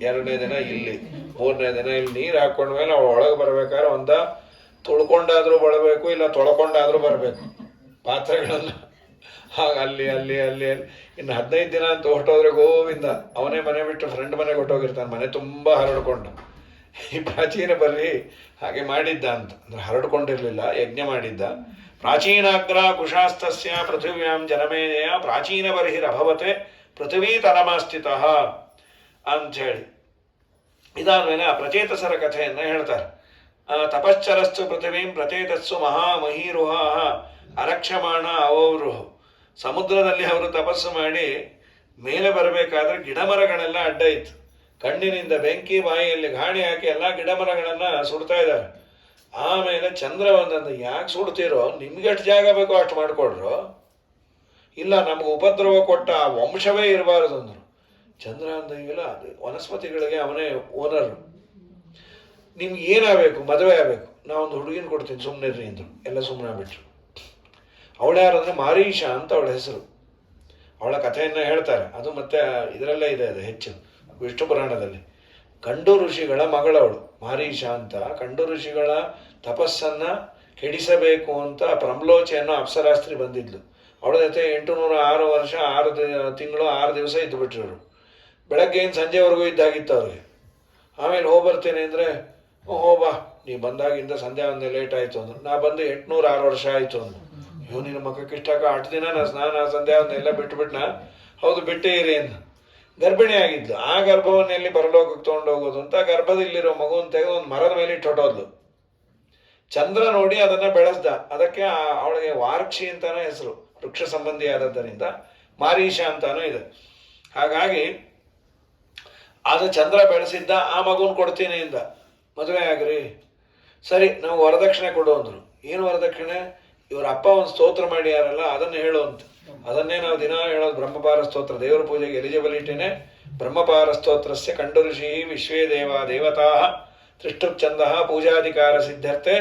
ಎರಡನೇ ದಿನ ಇಲ್ಲಿ, ಮೂರನೇ ದಿನ ಇಲ್ಲಿ. ನೀರು ಹಾಕೊಂಡ್ಮೇಲೆ ಅವಳು ಒಳಗೆ ಬರ್ಬೇಕಾದ್ರೆ ಒಂದ ತೊಳ್ಕೊಂಡಾದ್ರೂ ಬರಬೇಕು, ಇಲ್ಲ ತೊಳ್ಕೊಂಡಾದ್ರೂ ಬರಬೇಕು ಪಾತ್ರೆಗಳನ್ನ. ಹಾಗ ಅಲ್ಲಿ ಅಲ್ಲಿ ಅಲ್ಲಿ ಅಲ್ಲಿ ಇನ್ನು 15 ದಿನ ಅಂತ ಹೊರಟೋದ್ರೆ ಗೋವಿಂದ, ಅವನೇ ಮನೆ ಬಿಟ್ಟು ಫ್ರೆಂಡ್ ಮನೆಗೆ ಹೊಟ್ಟೋಗಿರ್ತಾನೆ, ಮನೆ ತುಂಬ ಹರಡ್ಕೊಂಡು. ಈ ಪ್ರಾಚೀನ ಬರ್ರಿ ಹಾಗೆ ಮಾಡಿದ್ದ ಅಂತ. ಅಂದ್ರೆ ಹರಡ್ಕೊಂಡಿರ್ಲಿಲ್ಲ, ಯಜ್ಞ ಮಾಡಿದ್ದ. ಪ್ರಾಚೀನಾಗ್ರ ಕುಶಾಸ್ತಸ್ಯ ಪೃಥಿವ್ಯಾಂ ಜನಮೇಜಯ ಪ್ರಾಚೀನ ಬರ್ಹಿರಭವತೆ ಪೃಥ್ವೀ ತಲಮಾಸ್ಥಿತ ಅಂಥೇಳಿ. ಇದಾದ್ಮೇಲೆ ಆ ಪ್ರಚೇತಸರ ಕಥೆಯನ್ನು ಹೇಳ್ತಾರೆ. ತಪಶ್ಚರಸ್ಸು ಪೃಥಿವೀಂ ಪ್ರಚೇತಸ್ಸು ಮಹಾಮಹೀರುಹ ಅರಕ್ಷಮಾಣ ಅವೌರುಹು. ಸಮುದ್ರದಲ್ಲಿ ಅವರು ತಪಸ್ಸು ಮಾಡಿ ಮೇಲೆ ಬರಬೇಕಾದ್ರೆ ಗಿಡಮರಗಳೆಲ್ಲ ಅಡ್ಡ ಇತ್ತು. ಕಣ್ಣಿನಿಂದ ಬೆಂಕಿ, ಬಾಯಿಯಲ್ಲಿ ಗಾಳಿ ಹಾಕಿ ಎಲ್ಲ ಗಿಡಮರಗಳನ್ನ ಸುಡ್ತಾ ಇದ್ದಾರೆ. ಆಮೇಲೆ ಚಂದ್ರ ಬಂದಂತ, ಯಾಕೆ ಸುಡ್ತೀರೋ, ನಿಮ್ಗೆಷ್ಟು ಜಾಗ ಬೇಕೋ ಅಷ್ಟು ಮಾಡಿಕೊಡ್ರು, ಇಲ್ಲ ನಮ್ಗೆ ಉಪದ್ರವ ಕೊಟ್ಟ ಆ ವಂಶವೇ ಇರಬಾರದು ಅಂದರು. ಚಂದ್ರ ಅಂದಂಗಿಲ್ಲ, ಅದು ವನಸ್ಪತಿಗಳಿಗೆ ಅವನೇ ಓನರ್. ನಿಮ್ಗೆ ಏನಾಗಬೇಕು, ಮದುವೆ ಆಗಬೇಕು, ನಾವೊಂದು ಹುಡುಗಿನ ಕೊಡ್ತೀನಿ, ಸುಮ್ಮನಿರ್ರಿ ಅಂದರು. ಎಲ್ಲ ಸುಮ್ಮನೆ ಬಿಟ್ರು. ಅವಳು ಯಾರಂದ್ರೆ ಮಾರೀಷ ಅಂತ ಅವಳ ಹೆಸರು. ಅವಳ ಕಥೆಯನ್ನು ಹೇಳ್ತಾರೆ. ಅದು ಮತ್ತೆ ಇದರಲ್ಲೇ ಇದೆ, ಅದು ಹೆಚ್ಚು ವಿಷ್ಣು ಪುರಾಣದಲ್ಲಿ. ಕಂಡು ಋಷಿಗಳ ಮಗಳವಳು ಮಾರೀಷ ಅಂತ. ಕಂಡು ಋಷಿಗಳ ತಪಸ್ಸನ್ನ ಕೆಡಿಸಬೇಕು ಅಂತ ಪ್ರಮ್ಲೋಚೆಯನ್ನು ಅಪ್ಸರಾಸ್ತ್ರಿ ಬಂದಿದ್ಲು. ಅವಳ ಜೊತೆ 806 ವರ್ಷ 6 ತಿಂಗಳು 6 ದಿವಸ ಇದ್ದು ಬಿಟ್ರು. ಬೆಳಗ್ಗೆಯಿಂದ ಸಂಜೆವರೆಗೂ ಇದ್ದಾಗಿತ್ತು ಅವ್ರಿಗೆ. ಆಮೇಲೆ ಹೋಗ್ಬರ್ತೇನೆ ಅಂದರೆ, ಹೋಬಾ ನೀ ಬಂದಾಗಿಂದ ಸಂಧ್ಯಾ ಒಂದೇ ಲೇಟ್ ಆಯಿತು ಅಂದ್ರು. ನಾ ಬಂದು 806 ವರ್ಷ ಆಯಿತು ಅಂದ್ರು. ಇವ್ ನಿನ್ನ ಮಕ್ಕಕ್ಕೆ ಇಷ್ಟಾಗ 8 ದಿನ ನಾ ಸ್ನಾನ ಸಂಧ್ಯಾ ಒಂದೆಲ್ಲ ಬಿಟ್ಬಿಟ್ನಾ? ಹೌದು ಬಿಟ್ಟೇ ಇರಿ ಅಂದ. ಗರ್ಭಿಣಿ ಆಗಿದ್ಲು. ಆ ಗರ್ಭವನ್ನು ಎಲ್ಲಿ ಪರಲೋಕಕ್ಕೆ ತೊಗೊಂಡು ಹೋಗೋದು ಅಂತ ಗರ್ಭದಲ್ಲಿರೋ ಮಗುವನ್ನು ತೆಗೆದು ಒಂದು ಮರದ ಮೇಲೆ ಇಟ್ಟೊಟ್ಟೋದ್ಲು. ಚಂದ್ರ ನೋಡಿ ಅದನ್ನ ಬೆಳೆಸ್ದ. ಅದಕ್ಕೆ ಅವಳಿಗೆ ವಾರ್ಕ್ಷಿ ಅಂತಾನೆ ಹೆಸರು, ವೃಕ್ಷ ಸಂಬಂಧಿ ಆದದ್ದರಿಂದ ಮಾರೀಷ ಅಂತಾನೂ ಇದೆ. ಹಾಗಾಗಿ ಅದು ಚಂದ್ರ ಬೆಳೆಸಿದ್ದ. ಆ ಮಗುನ್ ಕೊಡ್ತೀನಿ ಇಂದ, ಮದುವೆ ಆಗ್ರಿ, ಸರಿ ನಾವು ವರದಕ್ಷಿಣೆ ಕೊಡು ಅಂದ್ರು. ಏನು ವರದಕ್ಷಿಣೆ? ಇವ್ರ ಅಪ್ಪ ಒಂದು ಸ್ತೋತ್ರ ಮಾಡ್ಯಾರಲ್ಲ ಅದನ್ನು ಹೇಳು ಅಂತ. ಅದನ್ನೇ ನಾವು ದಿನ ಹೇಳೋದು, ಬ್ರಹ್ಮಪಾರ ಸ್ತೋತ್ರ. ದೇವರ ಪೂಜೆಗೆ ಎಲಿಜಿಬಿಲಿಟಿನೇ ಬ್ರಹ್ಮಪಾರ ಸ್ತೋತ್ರಸ್ಯ ಕಂಡು ಋಷಿ ವಿಶ್ವೇ ದೇವತಾ ತ್ರಿಷ್ಟುಪ್ಛಂದ ಪೂಜಾಧಿಕಾರ ಸಿದ್ಧರ್ಥೆ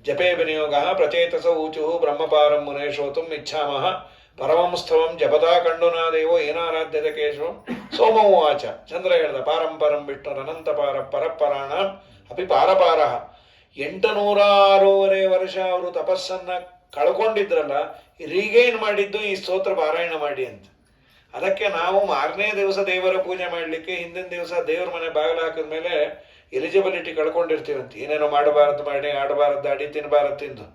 ಜಪೇ ವಿನಿಯೋಗ ಪ್ರಚೇತಸ ಊಚು ಬ್ರಹ್ಮಪಾರಂ ಮುನೇಶೋತುಂ ಇಚ್ಛಾಮಹ ಪರಮಂ ಸ್ಥವಂ ಜಪತಾ ಕಂಡುನಾ ದೇವೋ ಏನಾರಾಧ್ಯತೆ ಕೇಶವಂ ಸೋಮವಾಚ. ಚಂದ್ರ ಹೇಳ್ದ, ಪಾರಂಪರಂ ವಿಷ್ಣುರನಂತ ಪಾರ ಪರಪರಾಣ ಅಪಿ ಪಾರಪಾರ. 806 ವರ್ಷ ಅವರು ತಪಸ್ಸನ್ನ ಕಳ್ಕೊಂಡಿದ್ರಲ್ಲ, ರೀಗೈನ್ ಮಾಡಿದ್ದು ಈ ಸ್ತೋತ್ರ ಪಾರಾಯಣ ಮಾಡಿ ಅಂತ. ಅದಕ್ಕೆ ನಾವು 6ನೇ ದಿವಸ ದೇವರ ಪೂಜೆ ಮಾಡಲಿಕ್ಕೆ ಹಿಂದಿನ ದಿವಸ ದೇವರ ಮನೆ ಬಾಗಿಲು ಹಾಕಿದ ಮೇಲೆ ಎಲಿಜಿಬಿಲಿಟಿ ಕಳ್ಕೊಂಡಿರ್ತೀವಂತ. ಏನೇನೋ ಮಾಡಬಾರದು ಮಾಡಿ, ಆಡಬಾರದು ಆಡಿ, ತಿನ್ನಬಾರದು ತಿಂದು.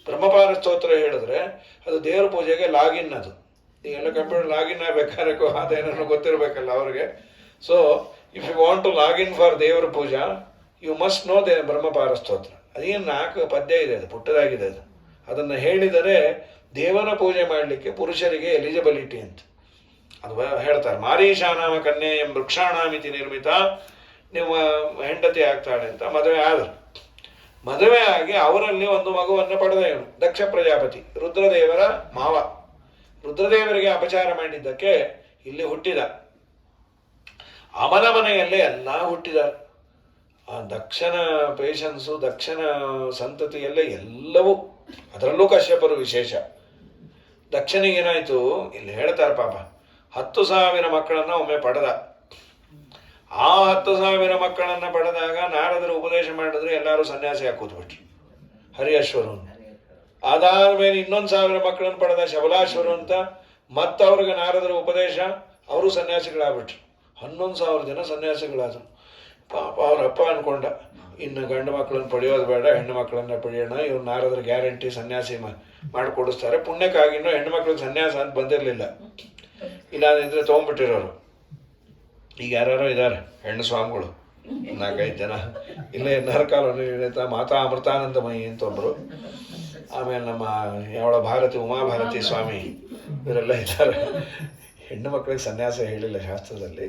ಬ್ರಹ್ಮಪಾರ ಸ್ತೋತ್ರ ಹೇಳಿದ್ರೆ ಅದು ದೇವರ ಪೂಜೆಗೆ ಲಾಗಿನ್. ಅದು ಈಗೆಲ್ಲ ಕಂಪ್ಯೂಟರ್ ಲಾಗಿನ್ ಆಗಬೇಕಾದ್ರೆ ಅದೇನೋ ಗೊತ್ತಿರಬೇಕಲ್ಲ ಅವ್ರಿಗೆ. So if you want to login for ದೇವರ ಪೂಜಾ ಯು ಮಸ್ಟ್ ನೋ ಬ್ರಹ್ಮಪಾರ ಸ್ತೋತ್ರ. ಅದೇನು 4 ಪದ್ಯ ಇದೆ, ಅದು ಪುಟ್ಟದಾಗಿದೆ. ಅದು ಅದನ್ನು ಹೇಳಿದರೆ ದೇವರ ಪೂಜೆ ಮಾಡಲಿಕ್ಕೆ ಪುರುಷರಿಗೆ ಎಲಿಜಿಬಿಲಿಟಿ ಅಂತ ಅದು ಹೇಳ್ತಾರೆ. ಮಾರೀಷಾನಾಮ ಕನ್ಯೆ ಎಂ ವೃಕ್ಷಾಣಾಮಿತಿ ನಿರ್ಮಿತ. ನೀವು ಹೆಂಡತಿ ಆಗ್ತಾಳೆ ಅಂತ ಮದುವೆ ಆದರು. ಮದುವೆ ಆಗಿ ಅವರಲ್ಲಿ ಒಂದು ಮಗುವನ್ನು ಪಡೆದ ಇವನು ದಕ್ಷ ಪ್ರಜಾಪತಿ, ರುದ್ರದೇವರ ಮಾವ. ರುದ್ರದೇವರಿಗೆ ಅಪಚಾರ ಮಾಡಿದ್ದಕ್ಕೆ ಇಲ್ಲಿ ಹುಟ್ಟಿದ. ಅವನ ಮನೆಯಲ್ಲೇ ಎಲ್ಲ ಹುಟ್ಟಿದ್ದಾರೆ. ಆ ದಕ್ಷನ ಪೇಷನ್ಸು, ದಕ್ಷನ ಸಂತತಿಯಲ್ಲೇ ಎಲ್ಲವೂ, ಅದರಲ್ಲೂ ಕಶ್ಯಪರು ವಿಶೇಷ. ದಕ್ಷನಿಗೇನಾಯ್ತು, ಇಲ್ಲಿ ಹೇಳ್ತಾರೆ ಪಾಪ, 10,000 ಮಕ್ಕಳನ್ನ ಒಮ್ಮೆ ಪಡೆದ. ಆ 10,000 ಮಕ್ಕಳನ್ನ ಪಡೆದಾಗ ನಾರದರು ಉಪದೇಶ ಮಾಡಿದ್ರು, ಎಲ್ಲರೂ ಸನ್ಯಾಸಿ ಹಾಕೂತ್ಬಿಟ್ರು, ಹರಿಯಶ್ವರು. ಅದಾದ್ಮೇಲೆ 1,000 ಮಕ್ಕಳನ್ನು ಪಡೆದ, ಶಬಲಾಶ್ವರು ಅಂತ. ಅವ್ರಿಗೆ ನಾರದರ ಉಪದೇಶ, ಅವರು ಸನ್ಯಾಸಿಗಳಾಗ್ಬಿಟ್ರು. 11,000 ಜನ ಸನ್ಯಾಸಿಗಳಾದರು. ಪಾಪ ಅವರಪ್ಪ ಅನ್ಕೊಂಡ, ಇನ್ನು ಗಂಡು ಮಕ್ಕಳನ್ನು ಪಡೆಯೋದು ಬೇಡ, ಹೆಣ್ಣು ಮಕ್ಕಳನ್ನ ಪಡೆಯೋಣ, ಇವ್ರು ನಾರದ್ರ ಗ್ಯಾರಂಟಿ ಸನ್ಯಾಸಿ ಮಾಡಿಕೊಡಿಸ್ತಾರೆ. ಪುಣ್ಯಕ್ಕಾಗಿನೂ ಹೆಣ್ಣು ಮಕ್ಕಳಿಗೆ ಸನ್ಯಾಸ ಅಂತ ಬಂದಿರಲಿಲ್ಲ, ಇಲ್ಲಾಂದಿದ್ರೆ ತೊಗೊಂಡ್ಬಿಟ್ಟಿರೋರು. ಈಗ ಯಾರು ಇದ್ದಾರೆ ಹೆಣ್ಣು ಸ್ವಾಮಿಗಳು 4-5 ಜನ. ಇಲ್ಲೇ ನರಕಾಲೋನಿ ಮಾತಾ ಅಮೃತಾನಂದಮಯಿ ಅಂತ ಒಬ್ಬರು, ಆಮೇಲೆ ನಮ್ಮ ಯಾವಳ ಭಾರತಿ ಉಮಾಭಾರತಿ ಸ್ವಾಮಿ, ಇವರೆಲ್ಲ ಇದ್ದಾರೆ. ಹೆಣ್ಣು ಮಕ್ಕಳಿಗೆ ಸನ್ಯಾಸ ಹೇಳಿಲ್ಲ ಶಾಸ್ತ್ರದಲ್ಲಿ.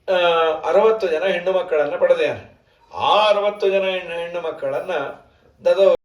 60 ಜನ ಹೆಣ್ಣು ಮಕ್ಕಳನ್ನು ಪಡೆದಿದ್ದಾನೆ. ಆ 60 ಜನ ಹೆಣ್ಣು ಮಕ್ಕಳನ್ನು ದದ